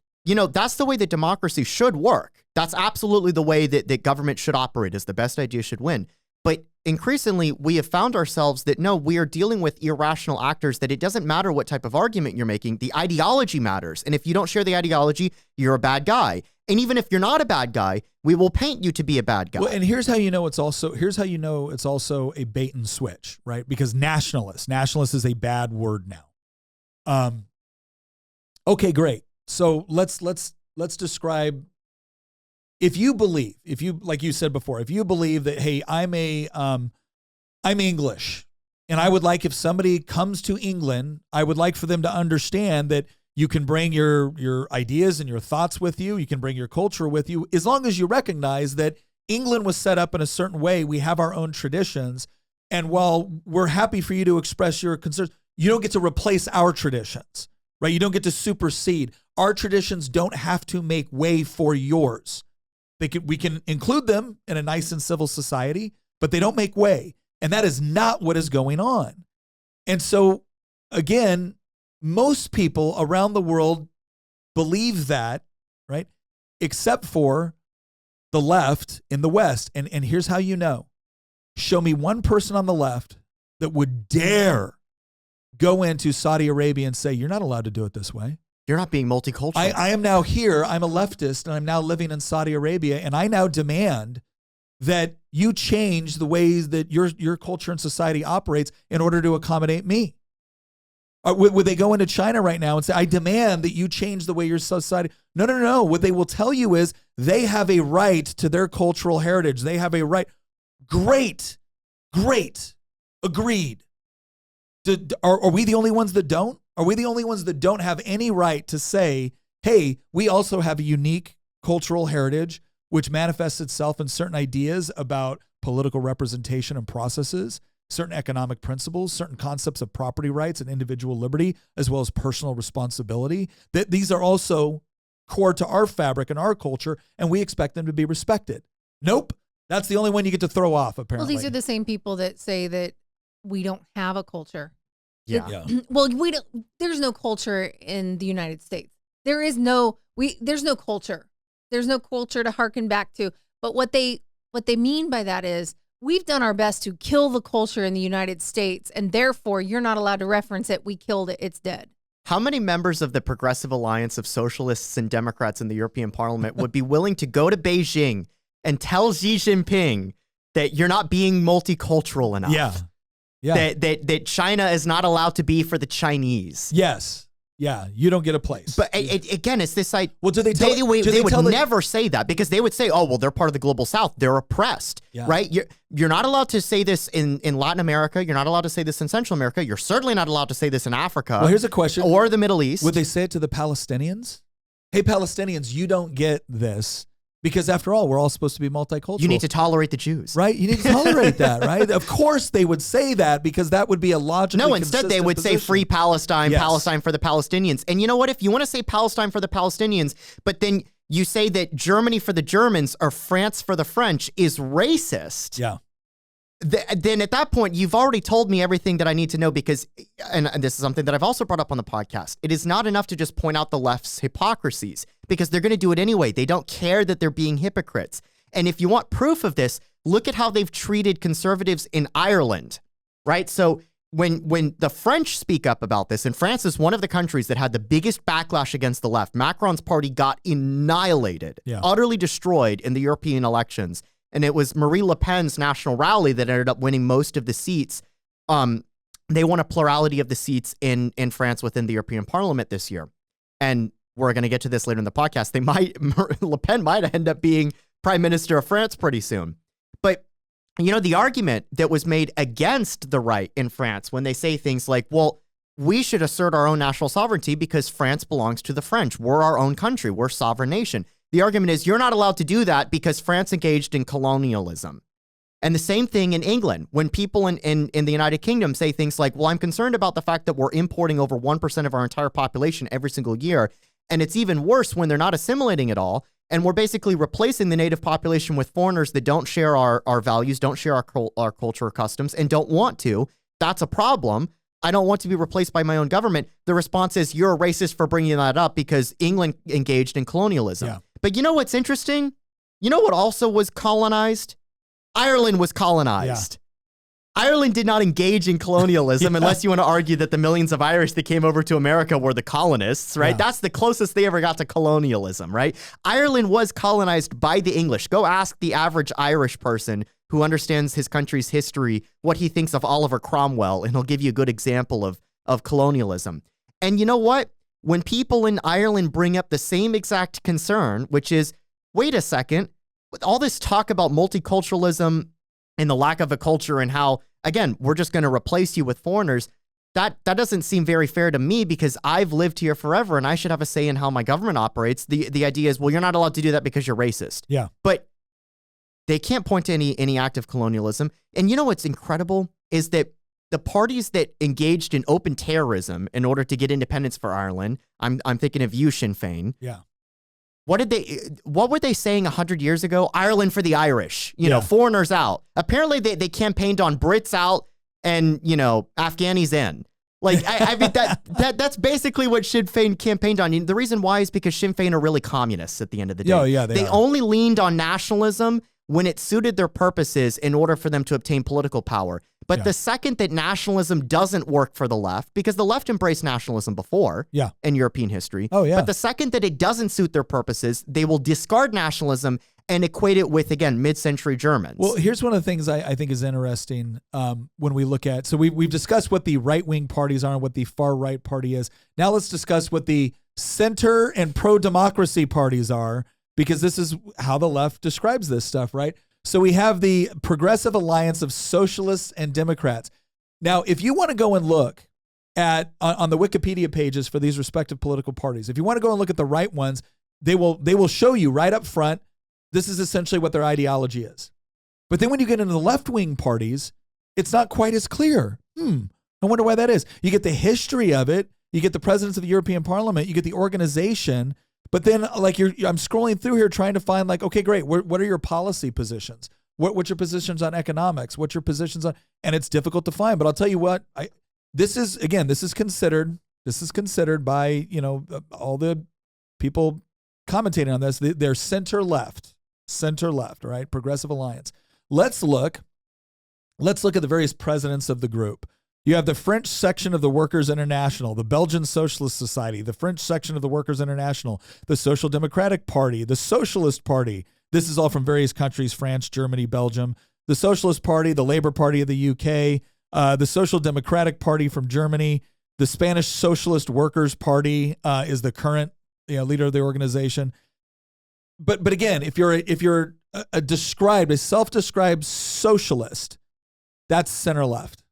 that's the way that democracy should work. That's absolutely the way that government should operate, is the best idea should win. But increasingly, we have found ourselves that, no, we are dealing with irrational actors, that it doesn't matter what type of argument you're making. The ideology matters. And if you don't share the ideology, you're a bad guy. And even if you're not a bad guy, we will paint you to be a bad guy. Well, and here's how you know it's also a bait and switch, right? Because nationalist is a bad word now. Okay, great. So let's describe. If you like you said before, if you believe that, hey, I'm English, and I would like, if somebody comes to England, I would like for them to understand that you can bring your ideas and your thoughts with you. You can bring your culture with you, as long as you recognize that England was set up in a certain way. We have our own traditions. And while we're happy for you to express your concerns, you don't get to replace our traditions, right? You don't get to supersede. Our traditions don't have to make way for yours. We can include them in a nice and civil society, but they don't make way. And that is not what is going on. And so, again, most people around the world believe that, right? Except for the left in the West. And here's how you know. Show me one person on the left that would dare go into Saudi Arabia and say, you're not allowed to do it this way. You're not being multicultural. I am now here. I'm a leftist, and I'm now living in Saudi Arabia, and I now demand that you change the ways that your culture and society operates in order to accommodate me. Would they go into China right now and say, I demand that you change the way your society? No. What they will tell you is they have a right to their cultural heritage. They have a right. Great. Agreed. Are we the only ones that don't? Are we the only ones that don't have any right to say, hey, we also have a unique cultural heritage which manifests itself in certain ideas about political representation and processes, certain economic principles, certain concepts of property rights and individual liberty, as well as personal responsibility, that these are also core to our fabric and our culture, and we expect them to be respected. Nope. That's the only one you get to throw off, apparently. Well, these are the same people that say that we don't have a culture. Yeah. Well, there's no culture in the United States. There's no culture. There's no culture to hearken back to. But what they mean by that is we've done our best to kill the culture in the United States, and therefore you're not allowed to reference it. We killed it. It's dead. how many members of the Progressive Alliance of Socialists and Democrats in the European Parliament would be willing to go to Beijing and tell Xi Jinping that you're not being multicultural enough? Yeah. That China is not allowed to be for the Chinese. Yes. Yeah. You don't get a place. But again, it's this like, well, do they tell they would never say that, because they would say, oh, well, they're part of the global South. They're oppressed, right? You're not allowed to say this in Latin America. You're not allowed to say this in Central America. You're certainly not allowed to say this in Africa. Well, here's a question. Or the Middle East. Would they say it to the Palestinians? Hey, Palestinians, you don't get this. Because after all, we're all supposed to be multicultural. You need to tolerate the Jews. Right? You need to tolerate that, right? Of course they would say that, because that would be a logical. No, instead they would say free Palestine, Yes. Palestine for the Palestinians. And you know what? If you want to say Palestine for the Palestinians, but then you say that Germany for the Germans or France for the French is racist. Yeah. Then at that point, you've already told me everything that I need to know, because, and this is something that I've also brought up on the podcast, it is not enough to just point out the left's hypocrisies, because they're going to do it anyway. They don't care that they're being hypocrites. And if you want proof of this, look at how they've treated conservatives in Ireland, right? So when the French speak up about this, and France is one of the countries that had the biggest backlash against the left, Macron's party got annihilated, utterly destroyed in the European elections. And it was Marie Le Pen's National Rally that ended up winning most of the seats. They won a plurality of the seats in France within the European Parliament this year. And we're going to get to this later in the podcast. Le Pen might end up being Prime Minister of France pretty soon. But, you know, the argument that was made against the right in France when they say things like, well, we should assert our own national sovereignty because France belongs to the French. We're our own country. We're a sovereign nation. The argument is you're not allowed to do that because France engaged in colonialism. And the same thing in England. When people in the United Kingdom say things like, well, I'm concerned about the fact that we're importing over 1% of our entire population every single year. And it's even worse when they're not assimilating at all. And we're basically replacing the native population with foreigners that don't share our values, don't share our culture or customs, and don't want to. That's a problem. I don't want to be replaced by my own government. The response is, you're a racist for bringing that up because England engaged in colonialism. Yeah. But you know what's interesting? You know what also was colonized? Ireland was colonized. Ireland did not engage in colonialism unless you want to argue that the millions of Irish that came over to America were the colonists, right? That's the closest they ever got to colonialism, right? Ireland was colonized by the English. Go ask the average Irish person who understands his country's history what he thinks of Oliver Cromwell, and he'll give you a good example of colonialism. And you know what? When people in Ireland bring up the same exact concern, which is, wait a second, with all this talk about multiculturalism and the lack of a culture and how, again, we're just going to replace you with foreigners, that doesn't seem very fair to me because I've lived here forever and I should have a say in how my government operates. The idea is, well, you're not allowed to do that because you're racist. Yeah. But they can't point to any act of colonialism. And you know what's incredible is that the parties that engaged in open terrorism in order to get independence for Ireland, I'm thinking of you, Sinn Féin. Yeah. What were they saying 100 years ago? Ireland for the Irish, you know, foreigners out. Apparently they campaigned on Brits out and, you know, Afghanis in. Like, I mean, that's basically what Sinn Féin campaigned on. The reason why is because Sinn Féin are really communists at the end of the day. Oh, yeah, they are. Only leaned on nationalism when it suited their purposes in order for them to obtain political power. But the second that nationalism doesn't work for the left, because the left embraced nationalism before in European history. Oh, yeah. But the second that it doesn't suit their purposes, they will discard nationalism and equate it with, again, mid-century Germans. Well, here's one of the things I think is interesting when we look at, so we've discussed what the right-wing parties are and what the far-right party is. Now let's discuss what the center and pro-democracy parties are, because this is how the left describes this stuff, right? So we have the Progressive Alliance of Socialists and Democrats. Now, if you want to go and look at on the Wikipedia pages for these respective political parties, if you want to go and look at the right ones, they will show you right up front, this is essentially what their ideology is. But then when you get into the left-wing parties, it's not quite as clear. I wonder why that is. You get the history of it. You get the presidents of the European Parliament. You get the organization. But then, like, I'm scrolling through here trying to find, like, okay, great. What are your policy positions? What's your positions on economics? What's your positions on? And it's difficult to find. But I'll tell you what. This is considered by, you know, all the people commentating on this. They're center left, right? Progressive Alliance. Let's look at the various presidents of the group. You have the French section of the Workers' International, the Belgian Socialist Society, the French section of the Workers' International, the Social Democratic Party, the Socialist Party. This is all from various countries, France, Germany, Belgium. The Socialist Party, the Labour Party of the UK, the Social Democratic Party from Germany, the Spanish Socialist Workers' Party is the current leader of the organization. But again, if you're a self-described socialist, that's center left.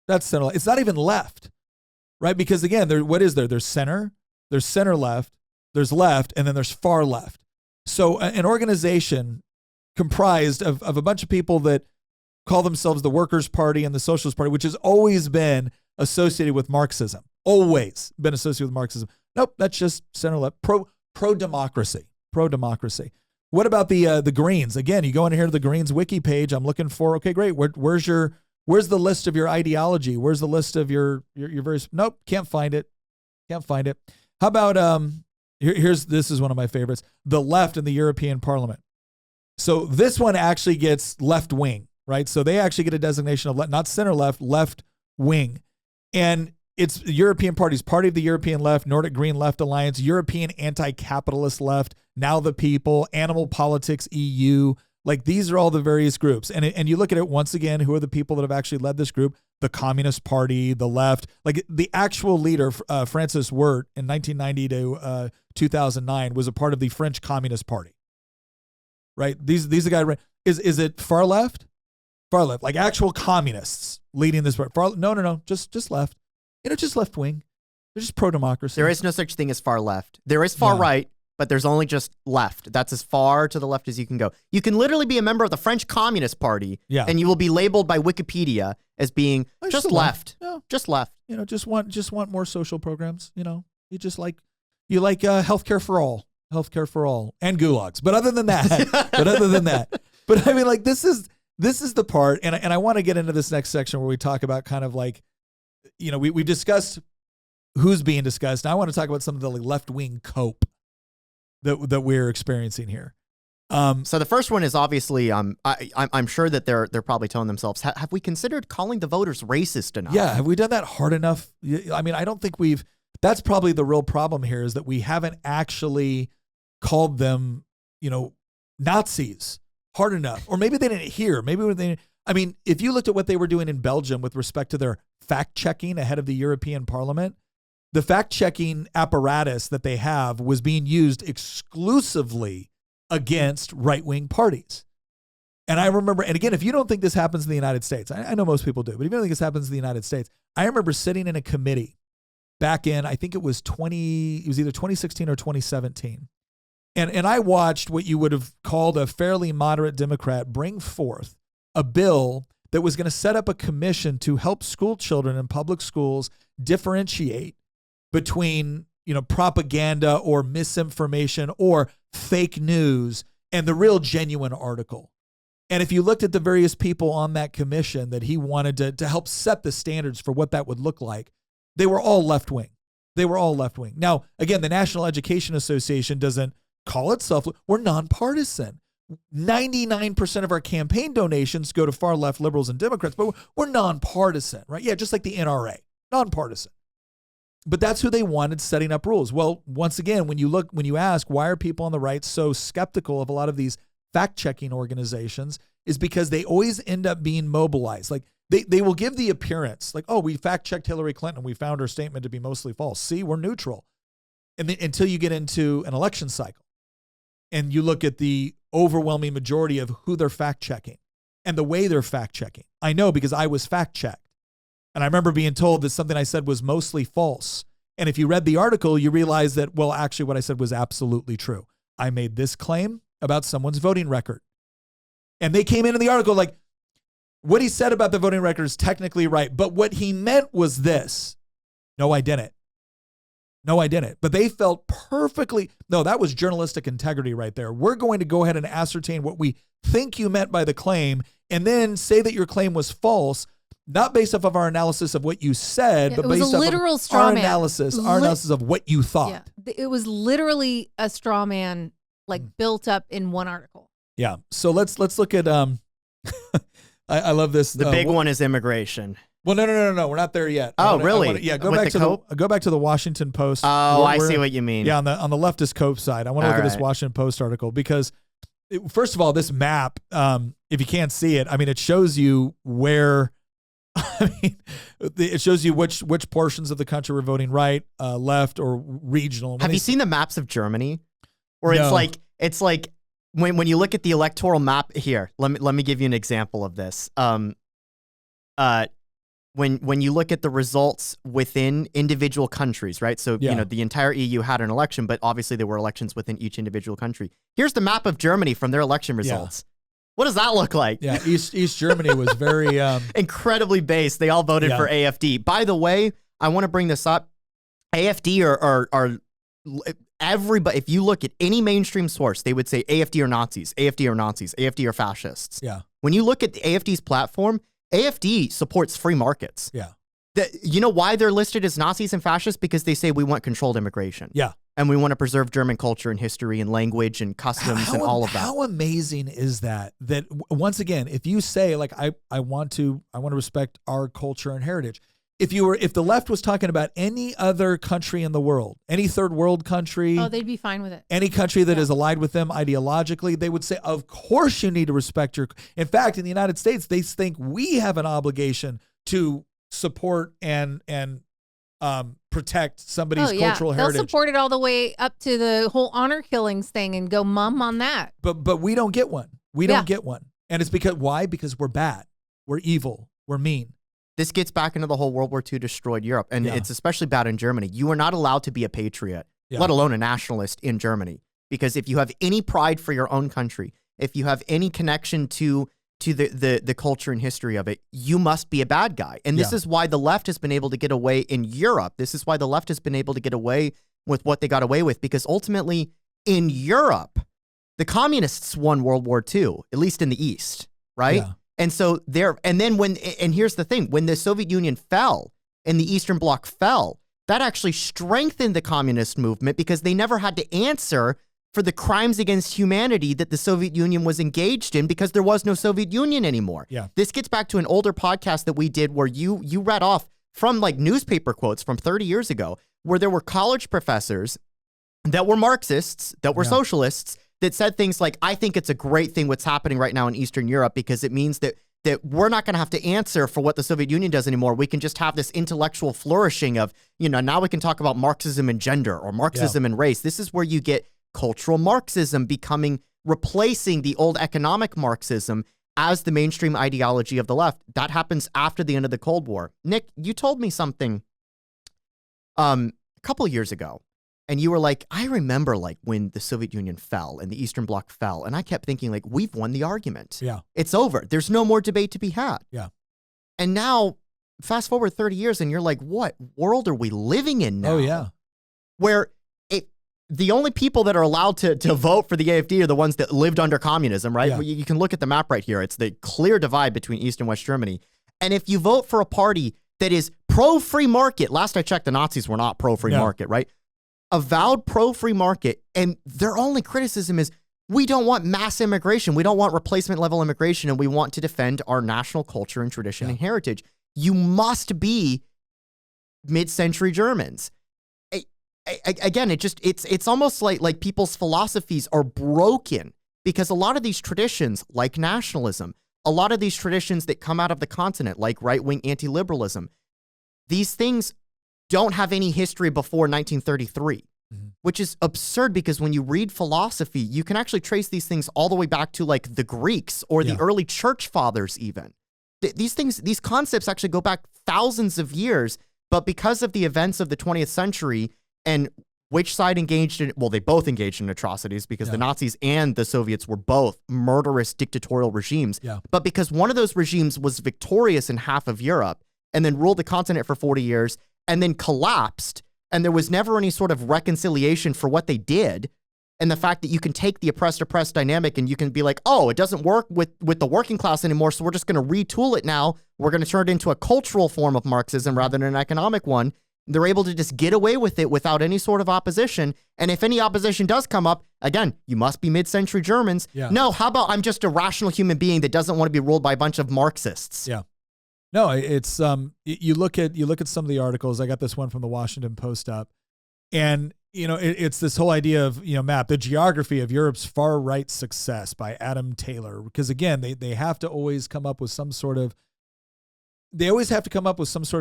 That's center left. It's not even left, right? Because again, what is there? There's center left, there's left, and then there's far left. So an organization comprised of a bunch of people that call themselves the Workers' Party and the Socialist Party, which has always been associated with Marxism. Always been associated with Marxism. Nope, that's just center left. Pro-democracy. Pro-democracy. What about the Greens? Again, you go in here to the Greens wiki page. I'm looking for, okay, great. Where's the list of your ideology? Where's the list of your various, nope, can't find it. Can't find it. How about, this is one of my favorites, the left in the European Parliament. So this one actually gets left wing, right? So they actually get a designation of not center left, left wing. And it's European parties, Party of the European Left, Nordic Green Left Alliance, European Anti-Capitalist Left, Now the People, Animal Politics EU. Like these are all the various groups. And you look at it once again, who are the people that have actually led this group? The Communist Party, the left, like the actual leader, Francis Wirt in 1990 to 2009 was a part of the French Communist Party, right? These are the guys, is it far left? Far left, like actual communists leading this part. No, just left. Just left wing. They're just pro-democracy. There is no such thing as far left. There is far right, but there's only just left. That's as far to the left as you can go. You can literally be a member of the French Communist Party, and you will be labeled by Wikipedia as being just left. Yeah. Just left. Just want more social programs. You like healthcare for all, and gulags. But other than that, but I mean, like this is the part, and I want to get into this next section where we talk about kind of like, we've discussed who's being discussed. Now I want to talk about some of the left-wing cope that we're experiencing here. So the first one is obviously, I'm sure that they're probably telling themselves, have we considered calling the voters racist enough? Yeah, have we done that hard enough? I mean, I don't think that's probably the real problem here, is that we haven't actually called them, Nazis hard enough. Or maybe they didn't hear. If you looked at what they were doing in Belgium with respect to their fact-checking ahead of the European Parliament, the fact-checking apparatus that they have was being used exclusively against right-wing parties. And I remember, and again, if you don't think this happens in the United States, I know most people do, but if you don't think this happens in the United States, I remember sitting in a committee back in, I think it was either 2016 or 2017. And I watched what you would have called a fairly moderate Democrat bring forth a bill that was going to set up a commission to help school children in public schools differentiate between, propaganda or misinformation or fake news and the real genuine article. And if you looked at the various people on that commission that he wanted to help set the standards for what that would look like, they were all left-wing. Now, again, the National Education Association doesn't call itself, we're nonpartisan. 99% of our campaign donations go to far left liberals and Democrats, but we're nonpartisan, right? Yeah, just like the NRA, nonpartisan. But that's who they wanted setting up rules. Well, once again, when you ask why are people on the right so skeptical of a lot of these fact-checking organizations, is because they always end up being mobilized. Like they will give the appearance like, oh, we fact-checked Hillary Clinton. We found her statement to be mostly false. See, we're neutral. And then until you get into an election cycle and you look at the overwhelming majority of who they're fact-checking and the way they're fact-checking. I know because I was fact-checked. And I remember being told that something I said was mostly false. And if you read the article, you realize that, well, actually what I said was absolutely true. I made this claim about someone's voting record. And they came in the article like, what he said about the voting record is technically right, but what he meant was this. No, I didn't. But they felt perfectly, no, that was journalistic integrity right there. We're going to go ahead and ascertain what we think you meant by the claim and then say that your claim was false, not based off of our analysis of what you said, but based off of our analysis of what you thought. Yeah. It was literally a straw man, built up in one article. Yeah. So let's look at, I love this. The big one is immigration. Well, no. We're not there yet. Oh, really? Yeah, go With back the to Cope? go back to the Washington Post. Oh, I see what you mean. Yeah, on the leftist Cope side. I want to look All at this right. Washington Post article because, first of all, this map, if you can't see it, I mean, it shows you where. I mean, it shows you which portions of the country were voting right, left, or regional. Have you seen the maps of Germany? Where No. it's like when you look at the electoral map here. Let me give you an example of this. When you look at the results within individual countries, right? So Yeah. the entire EU had an election, but obviously there were elections within each individual country. Here's the map of Germany from their election results. What does that look like? Yeah, East Germany was very Incredibly based. They all voted for AFD. By the way, I want to bring this up. AFD are everybody. If you look at any mainstream source, they would say AFD are Nazis, AFD are Nazis, AFD are fascists. Yeah. When you look at the AFD's platform, AFD supports free markets. Yeah. You know why they're listed as Nazis and fascists? Because they say we want controlled immigration. Yeah. And we want to preserve German culture and history and language and customs and all of that. How amazing is that? That once again, if you say like I want to respect our culture and heritage. If the left was talking about any other country in the world, any third world country, they'd be fine with it. any country that is allied with them ideologically, they would say, of course you need to respect your. In fact, in the United States, they think we have an obligation to support and protect somebody's cultural heritage. They'll support it all the way up to the whole honor killings thing and go mum on that. But we don't get one. We don't get one. And it's because why? Because we're bad. We're evil. We're mean. This gets back into the whole World War II destroyed Europe, and it's especially bad in Germany. You are not allowed to be a patriot, let alone a nationalist in Germany, because if you have any pride for your own country, if you have any connection to the culture and history of it, you must be a bad guy. And this is why the left has been able to get away in Europe. This is why the left has been able to get away with what they got away with, because ultimately in Europe, the communists won World War II, at least in the East, right? Yeah. And so and here's the thing, when the Soviet Union fell and the Eastern Bloc fell, that actually strengthened the communist movement because they never had to answer for the crimes against humanity that the Soviet Union was engaged in because there was no Soviet Union anymore. Yeah. This gets back to an older podcast that we did where you read off from like newspaper quotes from 30 years ago, where there were college professors that were Marxists, that were socialists, that said things like, I think it's a great thing what's happening right now in Eastern Europe because it means that we're not going to have to answer for what the Soviet Union does anymore. We can just have this intellectual flourishing of, now we can talk about Marxism and gender or Marxism and race. This is where you get cultural Marxism replacing the old economic Marxism as the mainstream ideology of the left. That happens after the end of the Cold War. Nick, you told me something a couple years ago. And you were like, I remember like when the Soviet Union fell and the Eastern Bloc fell. And I kept thinking like, we've won the argument. Yeah. It's over. There's no more debate to be had. Yeah. And now fast forward 30 years and you're like, what world are we living in now? Oh, yeah. Where the only people that are allowed to vote for the AFD are the ones that lived under communism, right? Yeah. You can look at the map right here. It's the clear divide between East and West Germany. And if you vote for a party that is pro-free market, last I checked, the Nazis were not pro-free market, right? Avowed pro-free market, and their only criticism is, we don't want mass immigration. We don't want replacement level immigration, and we want to defend our national culture and tradition and heritage. You must be mid-century Germans. Again, it's almost like people's philosophies are broken because a lot of these traditions, like nationalism, a lot of these traditions that come out of the continent, like right-wing anti-liberalism, these things don't have any history before 1933, which is absurd because when you read philosophy, you can actually trace these things all the way back to like the Greeks or the early church fathers even. These concepts actually go back thousands of years, but because of the events of the 20th century and which side engaged in, well, they both engaged in atrocities because the Nazis and the Soviets were both murderous dictatorial regimes. Yeah. But because one of those regimes was victorious in half of Europe and then ruled the continent for 40 years, and then collapsed, and there was never any sort of reconciliation for what they did, and the fact that you can take the oppressed dynamic and you can be like, oh, it doesn't work with the working class anymore, so we're just going to retool it now. We're going to turn it into a cultural form of Marxism rather than an economic one. They're able to just get away with it without any sort of opposition, and if any opposition does come up, again, you must be mid-century Germans. Yeah. No, how about I'm just a rational human being that doesn't want to be ruled by a bunch of Marxists? Yeah. No, it's you look at some of the articles. I got this one from the Washington Post up, and it's this whole idea of map the geography of Europe's far right success by Adam Taylor, because again they have to always come up with some sort of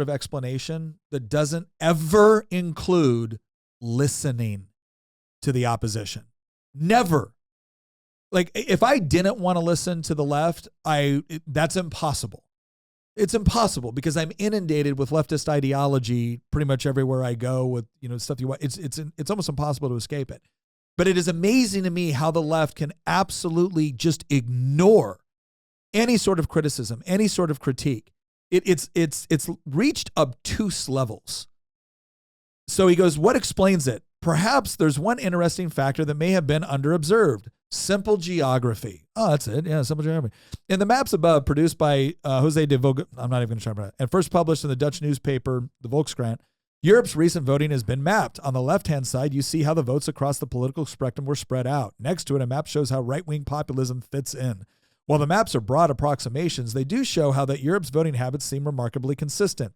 explanation that doesn't ever include listening to the opposition. Never. Like if I didn't want to listen to the left, that's impossible. It's impossible because I'm inundated with leftist ideology pretty much everywhere I go with, stuff you want. It's almost impossible to escape it. But it is amazing to me how the left can absolutely just ignore any sort of criticism, any sort of critique. It's reached obtuse levels. So he goes, what explains it? Perhaps there's one interesting factor that may have been underobserved. Simple geography. Oh, that's it. Yeah, simple geography. In the maps above, produced by Jose de Vogue, I'm not even going to try to pronounce it, and first published in the Dutch newspaper, the Volkskrant, Europe's recent voting has been mapped. On the left-hand side, you see how the votes across the political spectrum were spread out. Next to it, a map shows how right-wing populism fits in. While the maps are broad approximations, they do show how that Europe's voting habits seem remarkably consistent.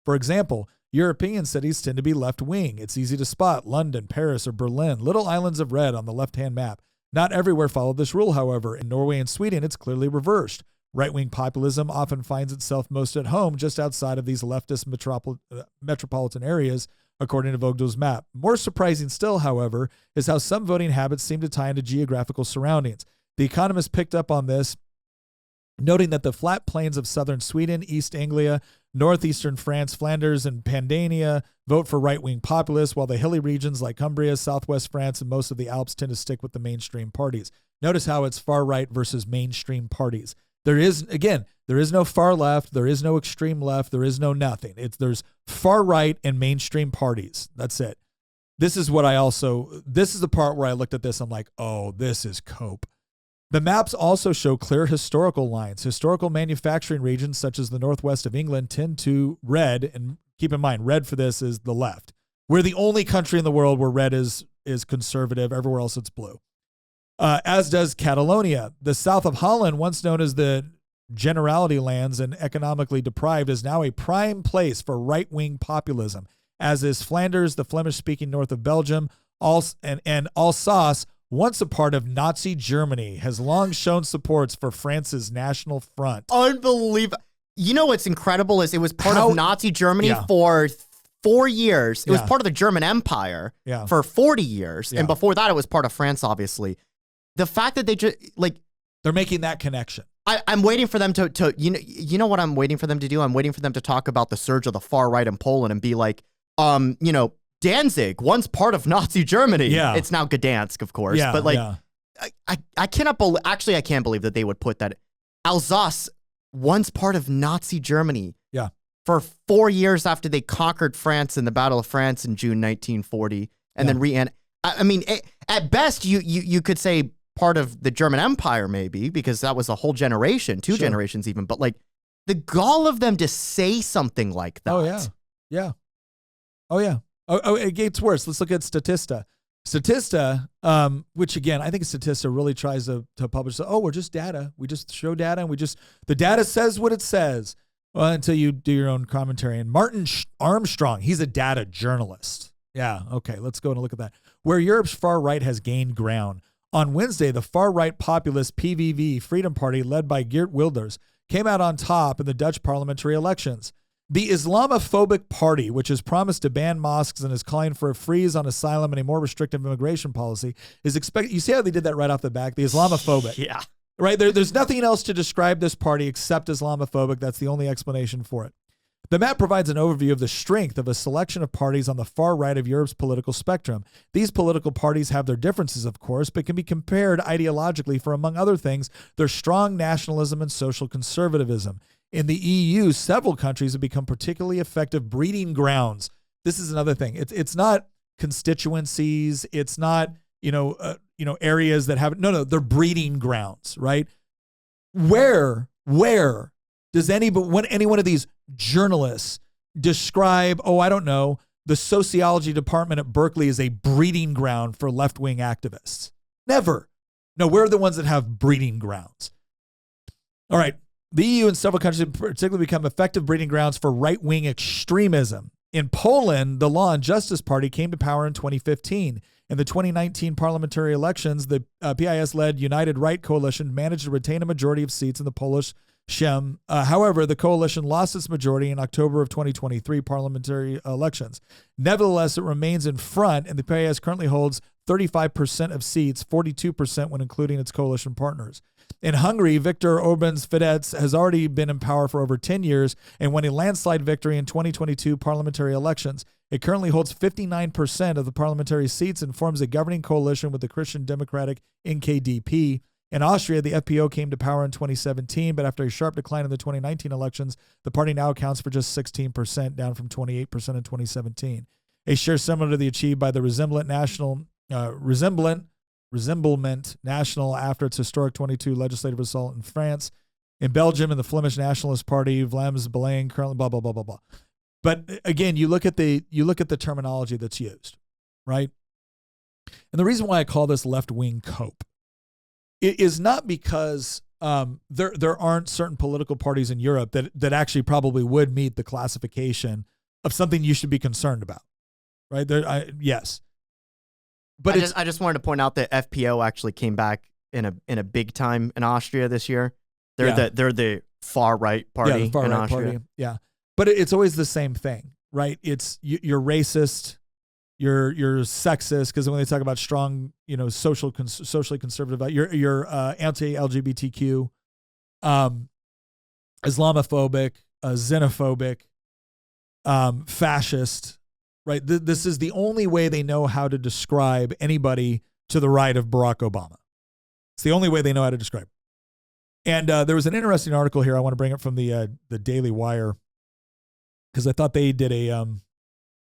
For example, European cities tend to be left-wing. It's easy to spot London, Paris, or Berlin, little islands of red on the left-hand map. Not everywhere followed this rule, however. In Norway and Sweden, it's clearly reversed. Right-wing populism often finds itself most at home just outside of these leftist metropolitan areas, according to Vogdel's map. More surprising still, however, is how some voting habits seem to tie into geographical surroundings. The Economist picked up on this, noting that the flat plains of southern Sweden, East Anglia, northeastern France, Flanders, and Pandania vote for right-wing populists, while the hilly regions like Cumbria, southwest France, and most of the Alps tend to stick with the mainstream parties. Notice how it's far right versus mainstream parties. There is no far left, there is no extreme left, there is no nothing. There's far right and mainstream parties. That's it. This is the part where I looked at this, I'm like, oh, this is cope. The maps also show clear historical lines. Historical manufacturing regions such as the northwest of England tend to red, and keep in mind, red for this is the left. We're the only country in the world where red is conservative. Everywhere else it's blue. As does Catalonia. The south of Holland, once known as the Generality lands and economically deprived, is now a prime place for right-wing populism, as is Flanders, the Flemish-speaking north of Belgium, and Alsace, once a part of Nazi Germany, has long shown supports for France's National Front. Unbelievable. You know what's incredible is it was part of Nazi Germany for 4 years. It was part of the German Empire for 40 years. And before that, it was part of France, obviously. The fact that they just, they're making that connection. I'm waiting for them to you know what I'm waiting for them to do? I'm waiting for them to talk about the surge of the far right in Poland and be like, Danzig, once part of Nazi Germany. Yeah. It's now Gdansk, of course. Yeah, But I cannot believe, actually, I can't believe that they would put that. Alsace, once part of Nazi Germany. Yeah. For 4 years after they conquered France in the Battle of France in June 1940. And then at best, you could say part of the German Empire, maybe, because that was a whole generation, two generations even. But the gall of them to say something like that. Oh, yeah. Yeah. Oh, yeah. Oh, it gets worse. Let's look at Statista. Statista, which again, I think Statista really tries to publish, we're just data. We just show data and the data says what it says. Well, until you do your own commentary. And Martin Armstrong, he's a data journalist. Yeah, okay, let's go and look at that. Where Europe's far right has gained ground. On Wednesday, the far-right populist PVV Freedom Party, led by Geert Wilders, came out on top in the Dutch parliamentary elections. The Islamophobic party, which has promised to ban mosques and is calling for a freeze on asylum and a more restrictive immigration policy, is expected. You see how they did that right off the back? The Islamophobic. Yeah. Right? There's nothing else to describe this party except Islamophobic. That's the only explanation for it. The map provides an overview of the strength of a selection of parties on the far right of Europe's political spectrum. These political parties have their differences, of course, but can be compared ideologically for, among other things, their strong nationalism and social conservatism. In the EU, several countries have become particularly effective breeding grounds. This is another thing. It's not constituencies. It's not, areas that have, they're breeding grounds, right? Where does any one of these journalists describe, the sociology department at Berkeley is a breeding ground for left-wing activists? Never. No, we're the ones that have breeding grounds. All right. The EU and several countries have particularly become effective breeding grounds for right-wing extremism. In Poland, the Law and Justice Party came to power in 2015. In the 2019 parliamentary elections, the PIS-led United Right coalition managed to retain a majority of seats in the Polish Sejm. However, the coalition lost its majority in October of 2023 parliamentary elections. Nevertheless, it remains in front, and the PIS currently holds 35% of seats, 42% when including its coalition partners. In Hungary, Viktor Orban's Fidesz has already been in power for over 10 years and won a landslide victory in 2022 parliamentary elections. It currently holds 59% of the parliamentary seats and forms a governing coalition with the Christian Democratic NKDP. In Austria, the FPO came to power in 2017, but after a sharp decline in the 2019 elections, the party now accounts for just 16%, down from 28% in 2017. A share similar to the achieved by the Resemblant National after its historic 22 legislative result in France. In Belgium, in the Flemish Nationalist Party, Vlaams Belang, currently blah, blah, blah, blah, blah. But again, you look at the terminology that's used, right? And the reason why I call this left-wing cope, it is not because there aren't certain political parties in Europe that actually probably would meet the classification of something you should be concerned about, right? Yes. But I just wanted to point out that FPO actually came back in a big time in Austria this year. They're the far right party in Austria. Party. Yeah. But it's always the same thing, right? It's you're racist, you're sexist, because when they talk about strong, socially conservative, you're anti-LGBTQ, Islamophobic, xenophobic, fascist, right? This is the only way they know how to describe anybody to the right of Barack Obama. It's the only way they know how to describe. And there was an interesting article here. I want to bring it from the Daily Wire, because I thought they did a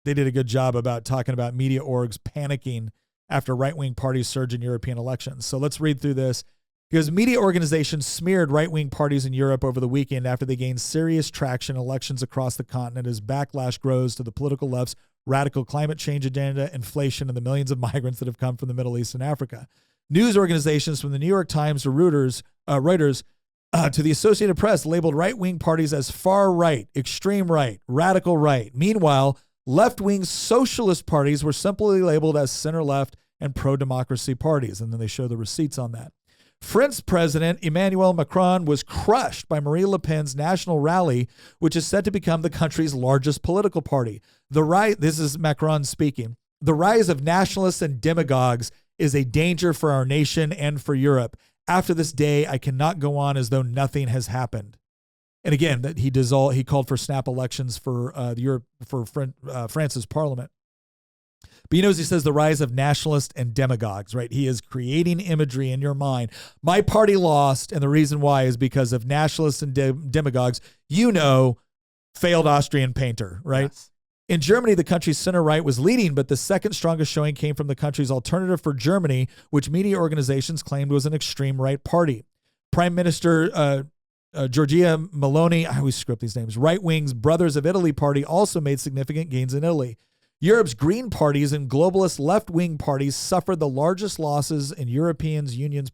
good job about talking about media orgs panicking after right-wing parties surge in European elections. So let's read through this. Because media organizations smeared right-wing parties in Europe over the weekend after they gained serious traction in elections across the continent as backlash grows to the political left's radical climate change agenda, inflation, and the millions of migrants that have come from the Middle East and Africa. News organizations from the New York Times to Reuters to the Associated Press labeled right-wing parties as far right, extreme right, radical right. Meanwhile, left-wing socialist parties were simply labeled as center-left and pro-democracy parties. And then they show the receipts on that. French President Emmanuel Macron was crushed by Marine Le Pen's national rally, which is set to become the country's largest political party. This is Macron speaking. The rise of nationalists and demagogues is a danger for our nation and for Europe. After this day, I cannot go on as though nothing has happened. And again, that he called for snap elections for France's parliament. But as he says, the rise of nationalists and demagogues, right? He is creating imagery in your mind. My party lost, and the reason why is because of nationalists and demagogues. Failed Austrian painter, right? Yes. In Germany, the country's center-right was leading, but the second strongest showing came from the country's Alternative for Germany, which media organizations claimed was an extreme right party. Prime Minister Giorgia Meloni, I always screw up these names, right-wing's Brothers of Italy party also made significant gains in Italy. Europe's Green parties and globalist left-wing parties suffered the largest losses in European Union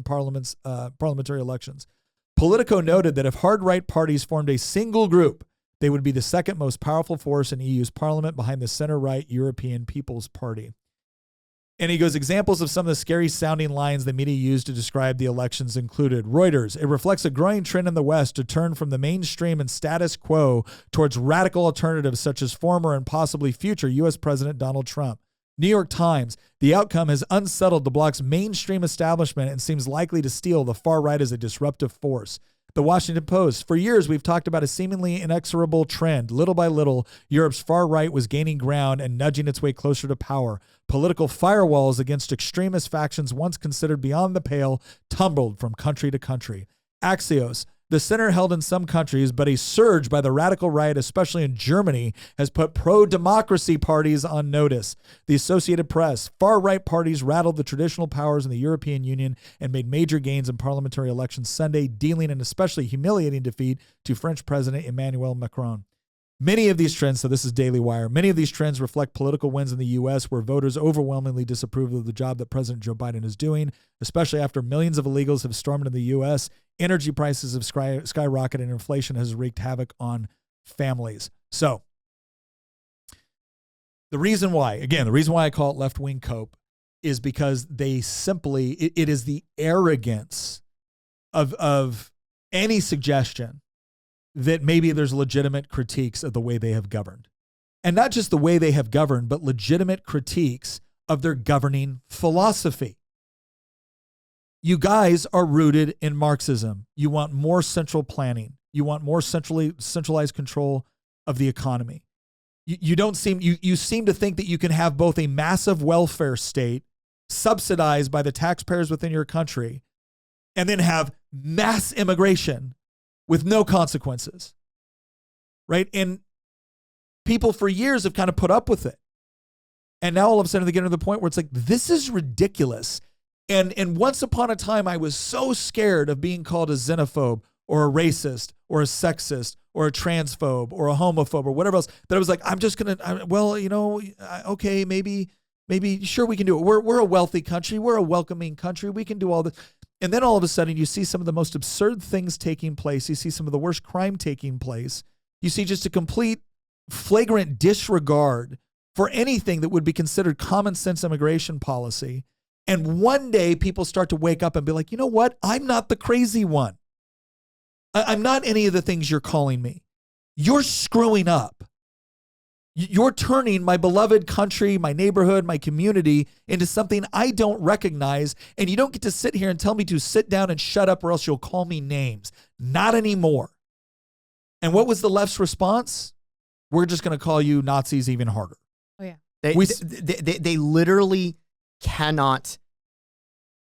parliamentary elections. Politico noted that if hard-right parties formed a single group, they would be the second most powerful force in EU's parliament behind the center-right European People's Party. And he goes, examples of some of the scary-sounding lines the media used to describe the elections included. Reuters, it reflects a growing trend in the West to turn from the mainstream and status quo towards radical alternatives such as former and possibly future U.S. President Donald Trump. New York Times, the outcome has unsettled the bloc's mainstream establishment and seems likely to steal the far right as a disruptive force. The Washington Post, for years we've talked about a seemingly inexorable trend. Little by little, Europe's far right was gaining ground and nudging its way closer to power. Political firewalls against extremist factions once considered beyond the pale tumbled from country to country. Axios, the center held in some countries, but a surge by the radical right, especially in Germany, has put pro-democracy parties on notice. The Associated Press, far-right parties rattled the traditional powers in the European Union and made major gains in parliamentary elections Sunday, dealing an especially humiliating defeat to French President Emmanuel Macron. Many of these trends, so this is Daily Wire, many of these trends reflect political wins in the U.S. where voters overwhelmingly disapprove of the job that President Joe Biden is doing, especially after millions of illegals have stormed into the U.S. Energy prices have skyrocketed and inflation has wreaked havoc on families. So the reason why I call it left-wing cope is because they simply, it is the arrogance of any suggestion that maybe there's legitimate critiques of the way they have governed. And not just the way they have governed, but legitimate critiques of their governing philosophy. You guys are rooted in Marxism. You want more central planning. You want more centralized control of the economy. You seem to think that you can have both a massive welfare state subsidized by the taxpayers within your country and then have mass immigration with no consequences, right? And people for years have kind of put up with it. And now all of a sudden they get to the point where it's like, this is ridiculous. And once upon a time, I was so scared of being called a xenophobe or a racist or a sexist or a transphobe or a homophobe or whatever else, that I was like, I'm just going to, okay, maybe, sure, we can do it. We're a wealthy country. We're a welcoming country. We can do all this. And then all of a sudden you see some of the most absurd things taking place. You see some of the worst crime taking place. You see just a complete flagrant disregard for anything that would be considered common sense immigration policy. And one day people start to wake up and be like, you know what? I'm not the crazy one. I'm not any of the things you're calling me. You're screwing up. You're turning my beloved country, my neighborhood, my community into something I don't recognize. And you don't get to sit here and tell me to sit down and shut up or else you'll call me names. Not anymore. And what was the left's response? We're just going to call you Nazis even harder. Oh, yeah. They literally cannot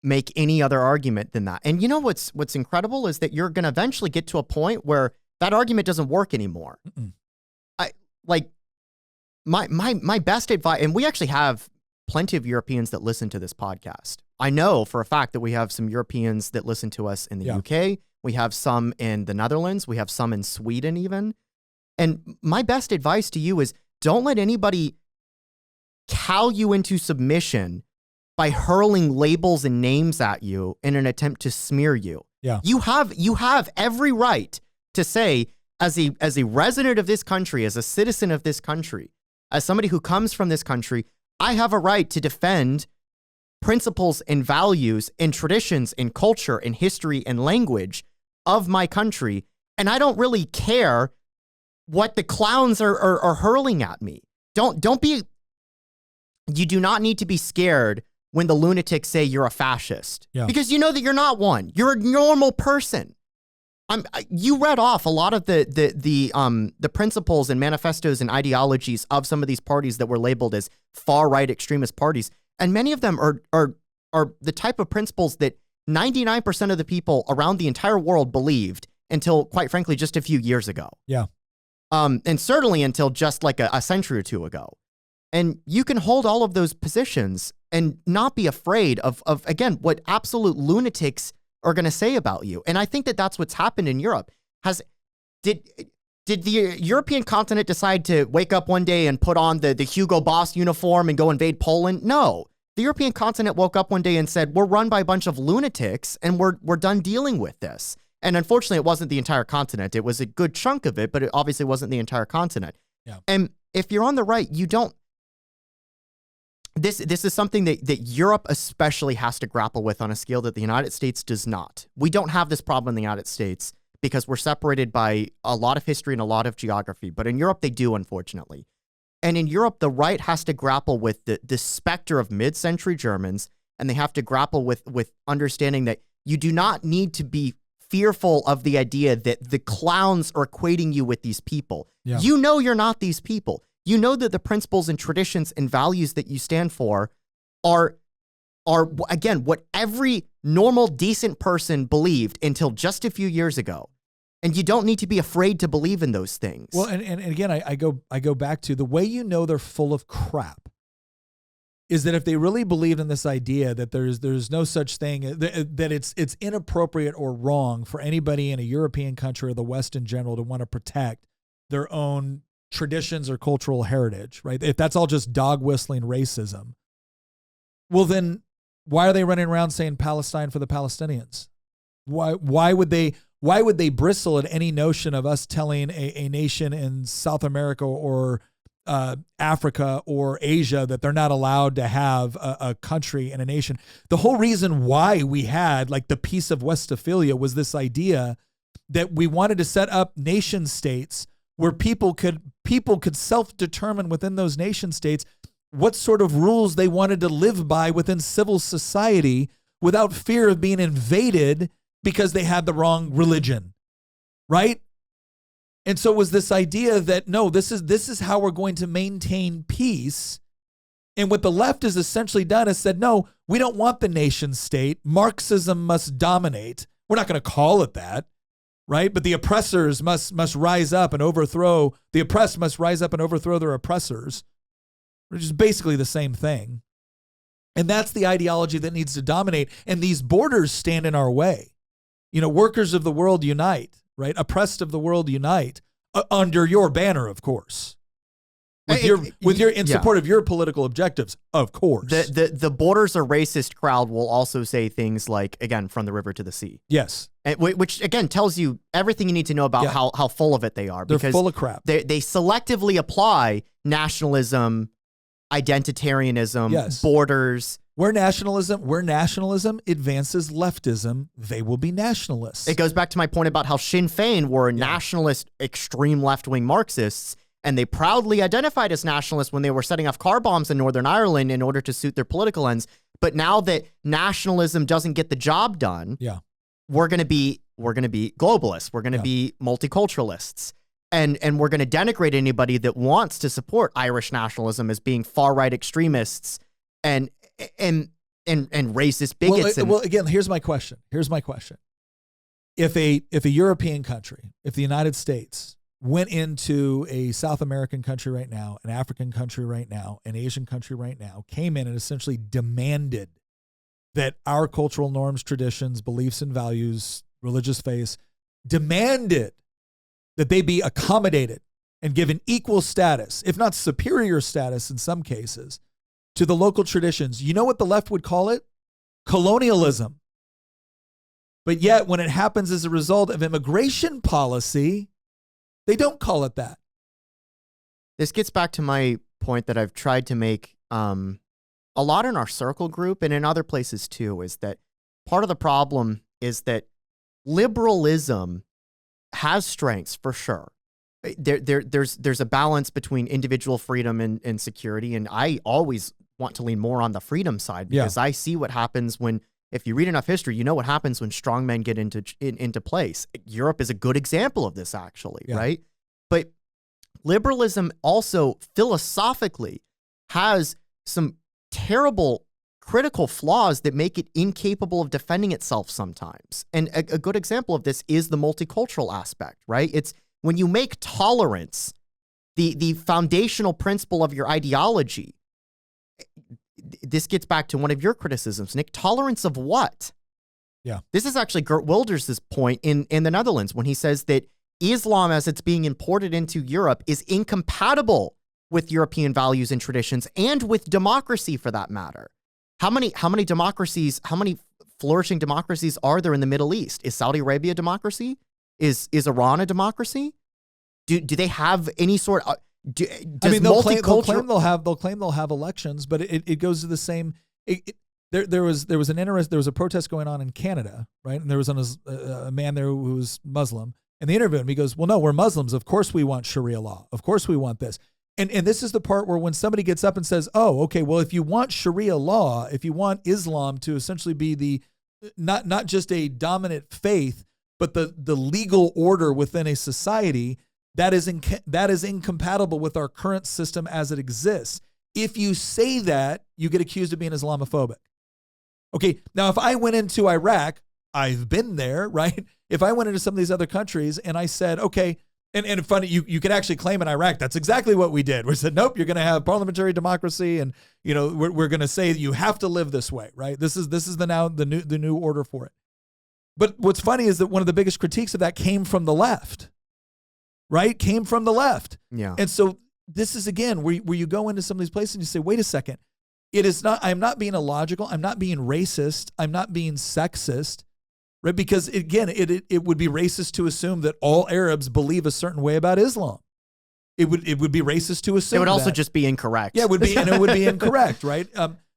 make any other argument than that. And you know what's incredible is that you're going to eventually get to a point where that argument doesn't work anymore. My best advice, and we actually have plenty of Europeans that listen to this podcast. I know for a fact that we have some Europeans that listen to us in the UK. We have some in the Netherlands. We have some in Sweden even. And my best advice to you is don't let anybody cow you into submission by hurling labels and names at you in an attempt to smear you. Yeah. You have every right to say, as a resident of this country, as a citizen of this country, as somebody who comes from this country, I have a right to defend principles and values and traditions and culture and history and language of my country. And I don't really care what the clowns are hurling at me. You do not need to be scared when the lunatics say you're a fascist, because you know that you're not one. You're a normal person. You read off a lot of the principles and manifestos and ideologies of some of these parties that were labeled as far-right extremist parties, and many of them are the type of principles that 99% of the people around the entire world believed until, quite frankly, just a few years ago. Yeah. And certainly until just like a century or two ago. And you can hold all of those positions and not be afraid of again, what absolute lunatics are going to say about you. And I think that that's what's happened in Europe. Did the European continent decide to wake up one day and put on the Hugo Boss uniform and go invade Poland? No. The European continent woke up one day and said, we're run by a bunch of lunatics and we're done dealing with this. And unfortunately, it wasn't the entire continent. It was a good chunk of it, but it obviously wasn't the entire continent. Yeah. And if you're on the right, you don't. This is something that Europe especially has to grapple with on a scale that the United States does not. We don't have this problem in the United States because we're separated by a lot of history and a lot of geography. But in Europe, they do, unfortunately. And in Europe, the right has to grapple with the specter of mid-century Germans, and they have to grapple with understanding that you do not need to be fearful of the idea that the clowns are equating you with these people. Yeah. You know you're not these people. You know that the principles and traditions and values that you stand for are again, what every normal, decent person believed until just a few years ago. And you don't need to be afraid to believe in those things. Well, and again, I go back to the way you know they're full of crap is that if they really believed in this idea that there's no such thing, that it's inappropriate or wrong for anybody in a European country or the West in general to want to protect their own traditions or cultural heritage, right? If that's all just dog whistling racism, well, then why are they running around saying Palestine for the Palestinians? Why would they bristle at any notion of us telling a nation in South America or Africa or Asia that they're not allowed to have a country and a nation? The whole reason why we had like the Peace of Westphalia was this idea that we wanted to set up nation states where people could self-determine within those nation states what sort of rules they wanted to live by within civil society without fear of being invaded because they had the wrong religion, right? And so it was this idea that, no, this is how we're going to maintain peace. And what the left has essentially done is said, no, we don't want the nation state. Marxism must dominate. We're not going to call it that, right? But the oppressors must rise up and overthrow, the oppressed must rise up and overthrow their oppressors, which is basically the same thing. And that's the ideology that needs to dominate. And these borders stand in our way. You know, workers of the world unite, right? Oppressed of the world unite under your banner, of course. In support of your political objectives, of course. The borders are racist crowd will also say things like, again, from the river to the sea. Yes. Which again tells you everything you need to know about how full of it they are. They're full of crap. They selectively apply nationalism, identitarianism, borders. Where nationalism advances leftism, they will be nationalists. It goes back to my point about how Sinn Féin were nationalist, extreme left-wing Marxists, and they proudly identified as nationalists when they were setting off car bombs in Northern Ireland in order to suit their political ends. But now that nationalism doesn't get the job done, we're going to be globalists. We're going to be multiculturalists. And we're going to denigrate anybody that wants to support Irish nationalism as being far-right extremists and racist bigots. Well, again, here's my question. If a European country, if the United States went into a South American country right now, an African country right now, an Asian country right now, came in and essentially demanded that our cultural norms, traditions, beliefs, and values, religious faiths, demanded that they be accommodated and given equal status, if not superior status in some cases, to the local traditions. You know what the left would call it? Colonialism. But yet, when it happens as a result of immigration policy, they don't call it that. This gets back to my point that I've tried to make a lot in our circle group and in other places too, is that part of the problem is that liberalism has strengths for sure. There's a balance between individual freedom and security, and I always want to lean more on the freedom side because I see what happens when, if you read enough history, you know what happens when strong men get into place. Europe is a good example of this, actually, right? But liberalism also philosophically has some terrible critical flaws that make it incapable of defending itself sometimes. And a good example of this is the multicultural aspect, right? It's when you make tolerance the foundational principle of your ideology. This gets back to one of your criticisms, Nick. Tolerance of what? Yeah. This is actually Geert Wilders' point in the Netherlands when he says that Islam, as it's being imported into Europe, is incompatible with European values and traditions and with democracy for that matter. How many democracies, how many flourishing democracies are there in the Middle East? Is Saudi Arabia a democracy? Is Iran a democracy? Do they have any sort of they'll claim they'll have elections, but it goes to the same. There was a protest going on in Canada, right? And there was a man there who was Muslim, and they interviewed him. He goes, "Well, no, we're Muslims. Of course we want Sharia law. Of course we want this." And this is the part where when somebody gets up and says, "Oh, okay, well, if you want Sharia law, if you want Islam to essentially be the not just a dominant faith, but the legal order within a society." That is incompatible with our current system as it exists. If you say that, you get accused of being Islamophobic. Okay, now if I went into Iraq, I've been there, right? If I went into some of these other countries and I said, okay, and funny, you can actually claim in Iraq, that's exactly what we did. We said, nope, you're going to have parliamentary democracy, and we're going to say that you have to live this way, right? This is the new order for it. But what's funny is that one of the biggest critiques of that came from the left. right? Came from the left. Yeah. And so this is, again, where you go into some of these places and you say, wait a second. It is not, I'm not being illogical. I'm not being racist. I'm not being sexist, right? Because again, it would be racist to assume that all Arabs believe a certain way about Islam. It would be racist to assume It would also that. just be incorrect. Yeah, it would be, and it would be incorrect, right?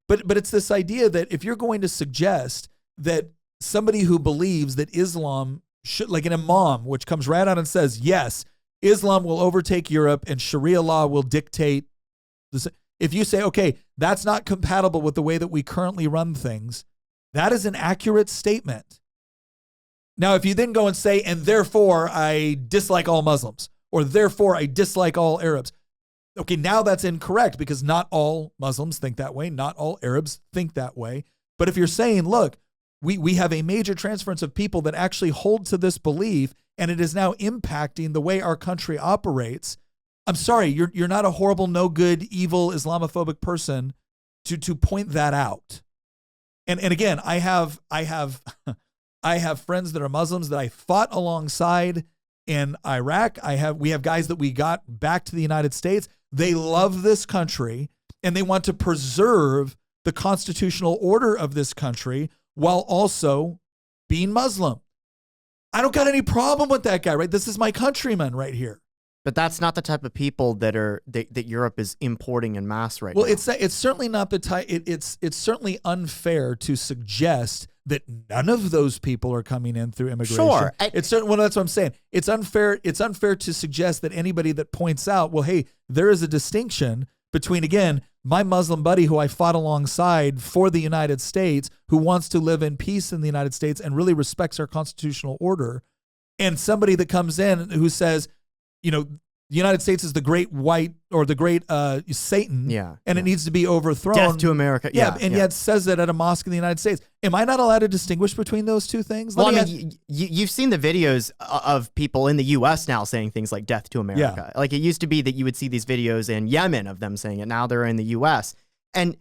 But it's this idea that if you're going to suggest that somebody who believes that Islam should, like an imam, which comes right out and says, yes, Islam will overtake Europe and Sharia law will dictate this. If you say, okay, that's not compatible with the way that we currently run things, that is an accurate statement. Now, if you then go and say, and therefore I dislike all Muslims, or therefore I dislike all Arabs, okay, now that's incorrect because not all Muslims think that way. Not all Arabs think that way. But if you're saying, look, we have a major transference of people that actually hold to this belief, and it is now impacting the way our country operates, I'm sorry, you're not a horrible, no good, evil, Islamophobic person to point that out. And again, I have friends that are Muslims that I fought alongside in Iraq. We have guys that we got back to the United States. They love this country and they want to preserve the constitutional order of this country while also being Muslim. I don't got any problem with that guy, right? This is my countryman right here. But that's not the type of people that Europe is importing in mass right now. Well, it's certainly not the type. It's certainly unfair to suggest that none of those people are coming in through immigration. Sure, It's certain. Well, that's what I'm saying. It's unfair. It's unfair to suggest that anybody that points out, well, hey, there is a distinction between, again, my Muslim buddy who I fought alongside for the United States, who wants to live in peace in the United States and really respects our constitutional order, and somebody that comes in who says, you know, the United States is the great white or the great Satan, and it needs to be overthrown. Death to America. Yet says that at a mosque in the United States. Am I not allowed to distinguish between those two things? Well, I mean, you've seen the videos of people in the U.S. now saying things like "Death to America." Like it used to be that you would see these videos in Yemen of them saying it. Now they're in the U.S. And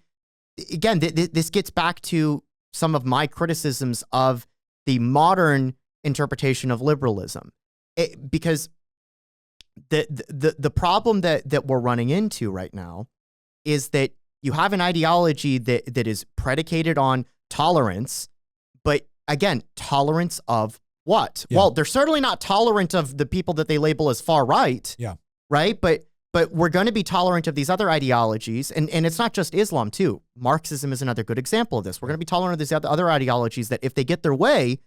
again, this gets back to some of my criticisms of the modern interpretation of liberalism, because the problem that we're running into right now is that you have an ideology that is predicated on tolerance, but again, tolerance of what? Yeah. Well, they're certainly not tolerant of the people that they label as far right. Yeah. Right. But we're going to be tolerant of these other ideologies. And it's not just Islam too. Marxism is another good example of this. We're going to be tolerant of these other ideologies that if they get their way,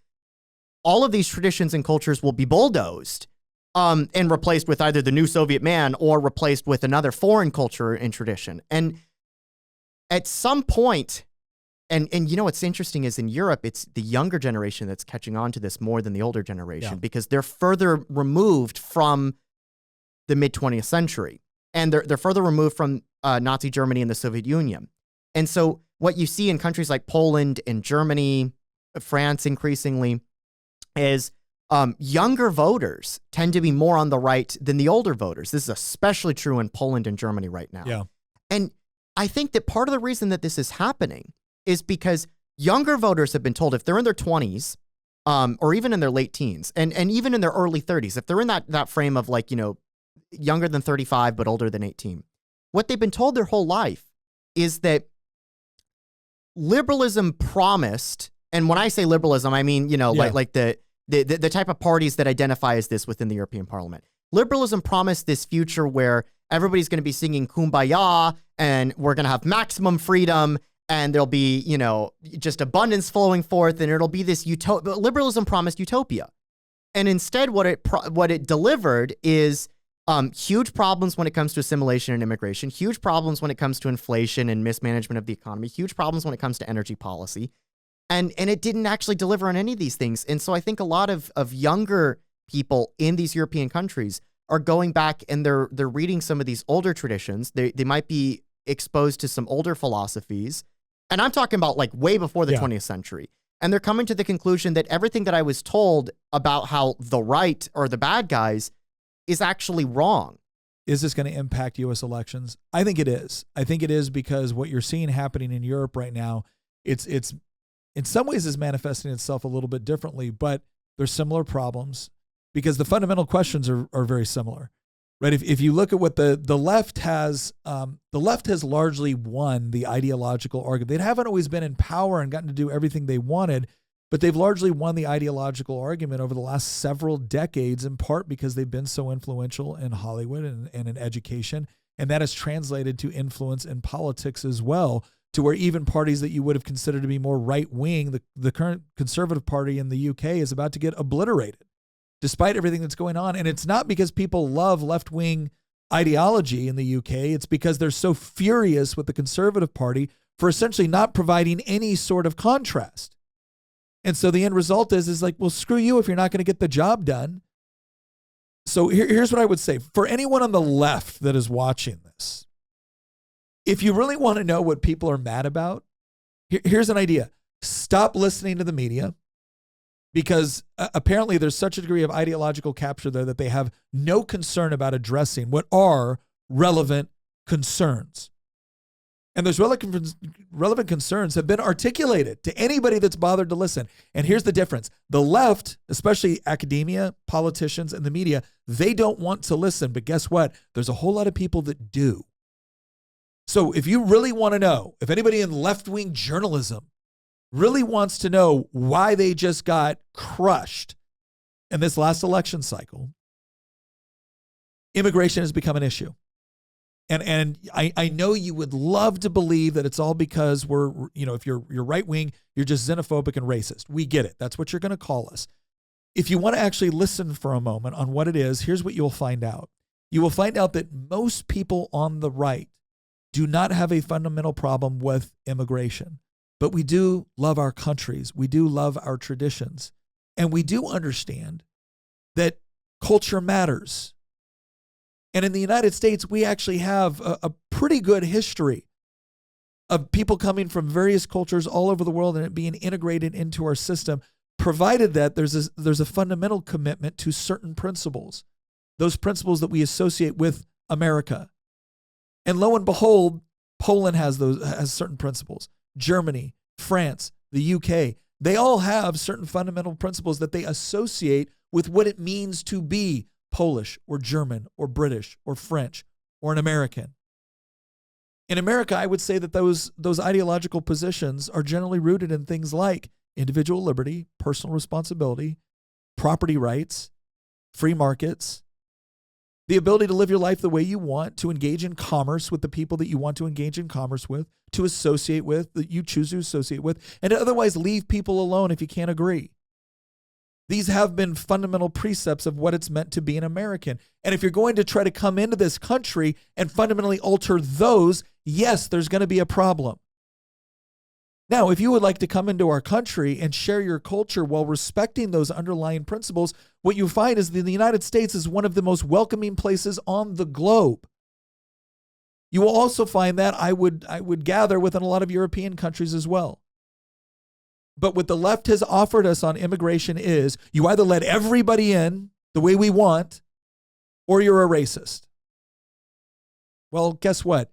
all of these traditions and cultures will be bulldozed. And replaced with either the new Soviet man or replaced with another foreign culture and tradition. And at some point, and you know what's interesting is in Europe, it's the younger generation that's catching on to this more than the older generation because they're further removed from the mid-20th century. And they're further removed from Nazi Germany and the Soviet Union. And so what you see in countries like Poland and Germany, France increasingly, is younger voters tend to be more on the right than the older voters. This is especially true in Poland and Germany right now. Yeah. And I think that part of the reason that this is happening is because younger voters have been told if they're in their 20s or even in their late teens and even in their early 30s, if they're in that frame of like, you know, younger than 35 but older than 18, what they've been told their whole life is that liberalism promised, and when I say liberalism, I mean, you know, like the type of parties that identify as this within the European Parliament. Liberalism promised this future where everybody's going to be singing Kumbaya and we're going to have maximum freedom and there'll be, you know, just abundance flowing forth and it'll be this utopia. Liberalism promised utopia. And instead what it delivered is huge problems when it comes to assimilation and immigration, huge problems when it comes to inflation and mismanagement of the economy, huge problems when it comes to energy policy. And it didn't actually deliver on any of these things. And so I think a lot of younger people in these European countries are going back and they're reading some of these older traditions. They might be exposed to some older philosophies. And I'm talking about like way before the 20th century. And they're coming to the conclusion that everything that I was told about how the right or the bad guys is actually wrong. Is this going to impact U.S. elections? I think it is. I think it is because what you're seeing happening in Europe right now, it's in some ways is manifesting itself a little bit differently, but there's similar problems because the fundamental questions are very similar, right? If you look at what the left has largely won the ideological argument. They haven't always been in power and gotten to do everything they wanted, but they've largely won the ideological argument over the last several decades, in part because they've been so influential in Hollywood and in education. And that has translated to influence in politics as well, to where even parties that you would have considered to be more right-wing, the current Conservative Party in the UK is about to get obliterated, despite everything that's going on. And it's not because people love left-wing ideology in the UK. It's because they're so furious with the Conservative Party for essentially not providing any sort of contrast. And so the end result is like, well, screw you if you're not going to get the job done. So here's what I would say. For anyone on the left that is watching this, if you really want to know what people are mad about, here's an idea. Stop listening to the media, because apparently there's such a degree of ideological capture there that they have no concern about addressing what are relevant concerns. And those relevant concerns have been articulated to anybody that's bothered to listen. And here's the difference. The left, especially academia, politicians, and the media, they don't want to listen. But guess what? There's a whole lot of people that do. So if you really want to know, if anybody in left-wing journalism really wants to know why they just got crushed in this last election cycle, immigration has become an issue. And I know you would love to believe that it's all because if you're right wing, you're just xenophobic and racist. We get it. That's what you're going to call us. If you want to actually listen for a moment on what it is, here's what you'll find out. You will find out that most people on the right do not have a fundamental problem with immigration, but we do love our countries. We do love our traditions, and we do understand that culture matters. And in the United States, we actually have a pretty good history of people coming from various cultures all over the world and it being integrated into our system, provided that there's a fundamental commitment to certain principles, those principles that we associate with America. And lo and behold, Poland has certain principles. Germany, France, the UK, they all have certain fundamental principles that they associate with what it means to be Polish or German or British or French or an American. In America, I would say that those ideological positions are generally rooted in things like individual liberty, personal responsibility, property rights, free markets, the ability to live your life the way you want, to engage in commerce with the people that you want to engage in commerce with, to associate with, that you choose to associate with, and to otherwise leave people alone if you can't agree. These have been fundamental precepts of what it's meant to be an American. And if you're going to try to come into this country and fundamentally alter those, yes, there's going to be a problem. Now, if you would like to come into our country and share your culture while respecting those underlying principles, what you find is that the United States is one of the most welcoming places on the globe. You will also find that, I would gather, within a lot of European countries as well. But what the left has offered us on immigration is you either let everybody in the way we want, or you're a racist. Well, guess what?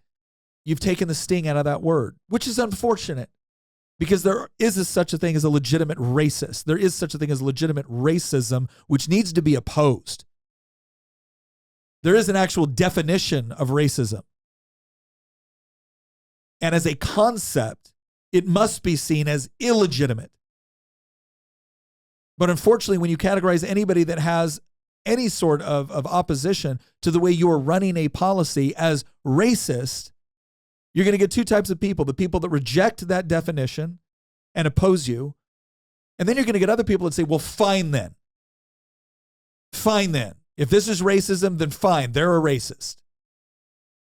You've taken the sting out of that word, which is unfortunate, because there is such a thing as a legitimate racist. There is such a thing as legitimate racism, which needs to be opposed. There is an actual definition of racism. And as a concept, it must be seen as illegitimate. But unfortunately, when you categorize anybody that has any sort of opposition to the way you're running a policy as racist, you're going to get two types of people: the people that reject that definition and oppose you. And then you're going to get other people that say, well, fine then. Fine then. If this is racism, then fine, they're a racist.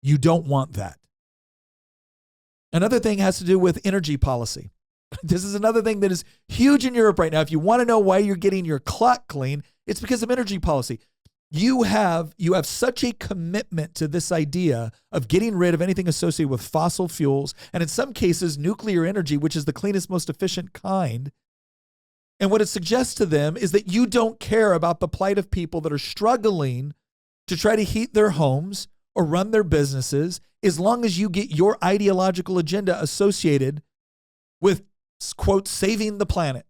You don't want that. Another thing has to do with energy policy. This is another thing that is huge in Europe right now. If you want to know why you're getting your clock clean, it's because of energy policy. You have such a commitment to this idea of getting rid of anything associated with fossil fuels, and in some cases, nuclear energy, which is the cleanest, most efficient kind. And what it suggests to them is that you don't care about the plight of people that are struggling to try to heat their homes or run their businesses, as long as you get your ideological agenda associated with, quote, saving the planet.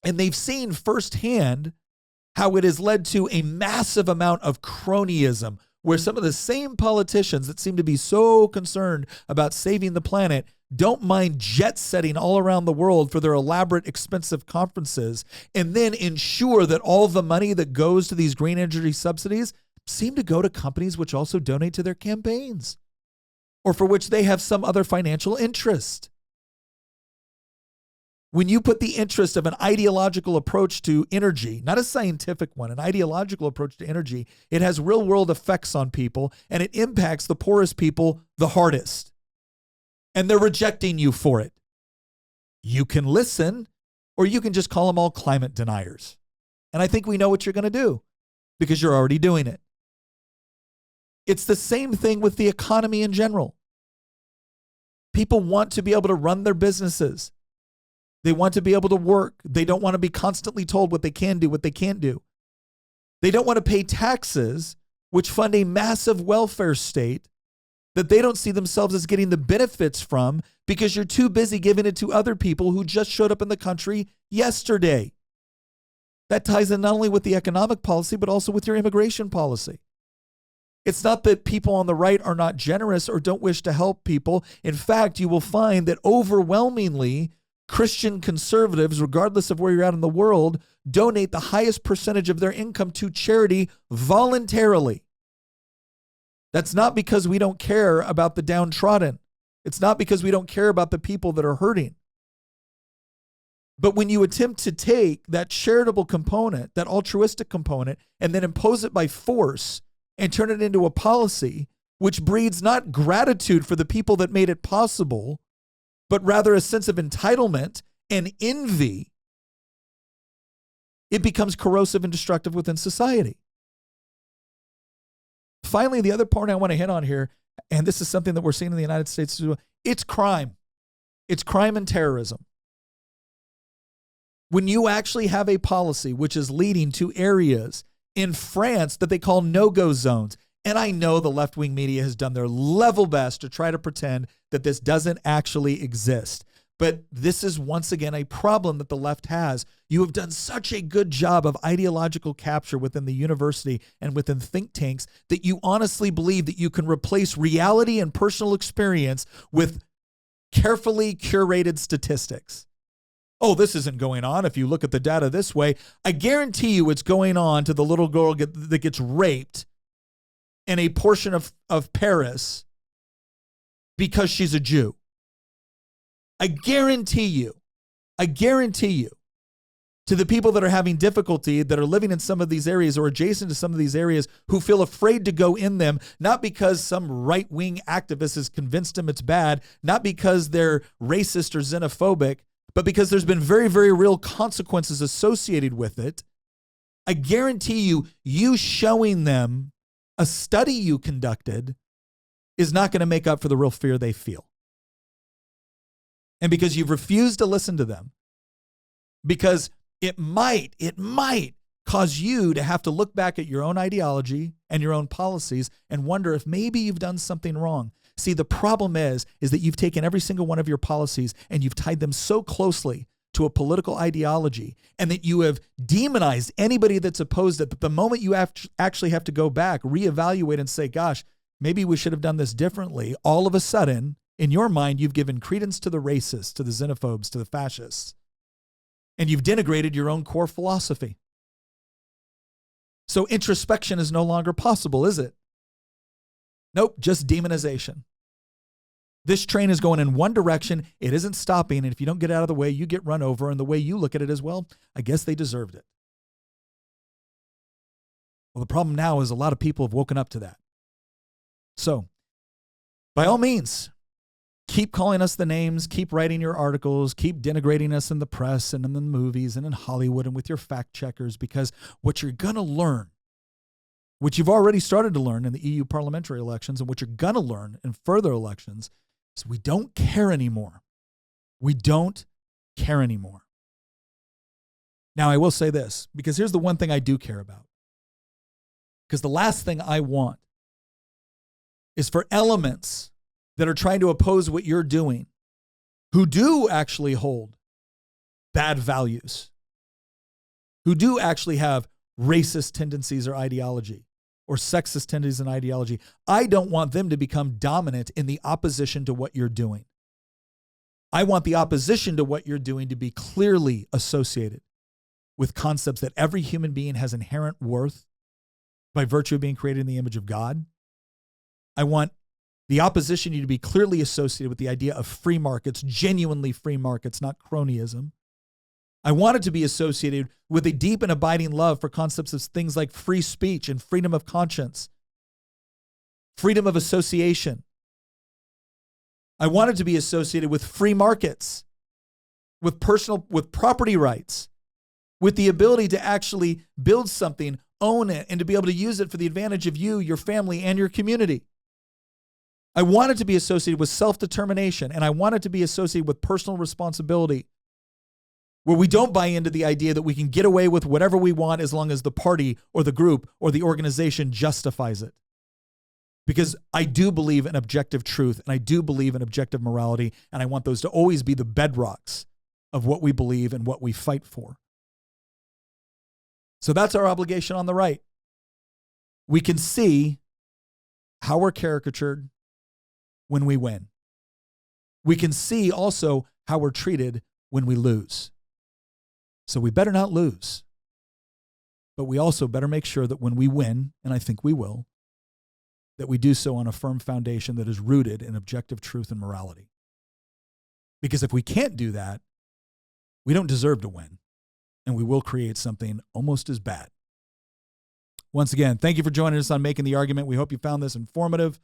And they've seen firsthand how it has led to a massive amount of cronyism, where some of the same politicians that seem to be so concerned about saving the planet don't mind jet setting all around the world for their elaborate, expensive conferences, and then ensure that all the money that goes to these green energy subsidies seem to go to companies which also donate to their campaigns or for which they have some other financial interest. When you put the interest of an ideological approach to energy, not a scientific one, an ideological approach to energy, it has real world effects on people, and it impacts the poorest people the hardest. And they're rejecting you for it. You can listen, or you can just call them all climate deniers. And I think we know what you're going to do because you're already doing it. It's the same thing with the economy in general. People want to be able to run their businesses. They want to be able to work. They don't want to be constantly told what they can do, what they can't do. They don't want to pay taxes, which fund a massive welfare state that they don't see themselves as getting the benefits from because you're too busy giving it to other people who just showed up in the country yesterday. That ties in not only with the economic policy, but also with your immigration policy. It's not that people on the right are not generous or don't wish to help people. In fact, you will find that overwhelmingly, Christian conservatives, regardless of where you're at in the world, donate the highest percentage of their income to charity voluntarily. That's not because we don't care about the downtrodden. It's not because we don't care about the people that are hurting. But when you attempt to take that charitable component, that altruistic component, and then impose it by force and turn it into a policy which breeds not gratitude for the people that made it possible, but rather a sense of entitlement and envy, it becomes corrosive and destructive within society. Finally, the other part I want to hit on here, and this is something that we're seeing in the United States, it's crime. It's crime and terrorism. When you actually have a policy which is leading to areas in France that they call no-go zones, and I know the left-wing media has done their level best to try to pretend that this doesn't actually exist. But this is once again a problem that the left has. You have done such a good job of ideological capture within the university and within think tanks that you honestly believe that you can replace reality and personal experience with carefully curated statistics. Oh, this isn't going on if you look at the data this way. I guarantee you it's going on to the little girl that gets raped in a portion of Paris because she's a Jew. I guarantee you, to the people that are having difficulty, that are living in some of these areas or adjacent to some of these areas, who feel afraid to go in them, not because some right-wing activist has convinced them it's bad, not because they're racist or xenophobic, but because there's been very, very real consequences associated with it. I guarantee you, you showing them a study you conducted is not going to make up for the real fear they feel. And because you've refused to listen to them, because it might cause you to have to look back at your own ideology and your own policies and wonder if maybe you've done something wrong. See, the problem is that you've taken every single one of your policies and you've tied them so closely to a political ideology, and that you have demonized anybody that's opposed it, that the moment you actually have to go back, reevaluate and say, gosh, maybe we should have done this differently, all of a sudden, in your mind, you've given credence to the racists, to the xenophobes, to the fascists, and you've denigrated your own core philosophy. So introspection is no longer possible, is it? Nope, just demonization. This train is going in one direction. It isn't stopping. And if you don't get out of the way, you get run over. And the way you look at it as, well, I guess they deserved it. Well, the problem now is a lot of people have woken up to that. So, by all means, keep calling us the names, keep writing your articles, keep denigrating us in the press and in the movies and in Hollywood and with your fact checkers, because what you're going to learn, which you've already started to learn in the EU parliamentary elections, and what you're going to learn in further elections, is we don't care anymore. We don't care anymore. Now, I will say this, because here's the one thing I do care about. Because the last thing I want is for elements that are trying to oppose what you're doing, who do actually hold bad values, who do actually have racist tendencies or ideology or sexist tendencies and ideology. I don't want them to become dominant in the opposition to what you're doing. I want the opposition to what you're doing to be clearly associated with concepts that every human being has inherent worth by virtue of being created in the image of God. I want the opposition to be clearly associated with the idea of free markets, genuinely free markets, not cronyism. I want it to be associated with a deep and abiding love for concepts of things like free speech and freedom of conscience, freedom of association. I want it to be associated with free markets, with property rights, with the ability to actually build something, own it, and to be able to use it for the advantage of you, your family, and your community. I want it to be associated with self-determination, and I want it to be associated with personal responsibility, where we don't buy into the idea that we can get away with whatever we want as long as the party or the group or the organization justifies it. Because I do believe in objective truth, and I do believe in objective morality, and I want those to always be the bedrocks of what we believe and what we fight for. So that's our obligation on the right. We can see how we're caricatured when we win. We can see also how we're treated when we lose. So we better not lose. But we also better make sure that when we win, and I think we will, that we do so on a firm foundation that is rooted in objective truth and morality. Because if we can't do that, we don't deserve to win, and we will create something almost as bad. Once again, thank you for joining us on Making the Argument. We hope you found this informative.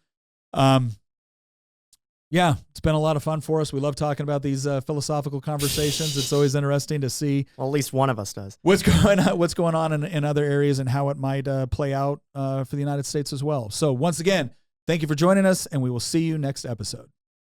Yeah, it's been a lot of fun for us. We love talking about these philosophical conversations. It's always interesting to see. Well, at least one of us does. What's going on in other areas and how it might play out for the United States as well. So once again, thank you for joining us, and we will see you next episode.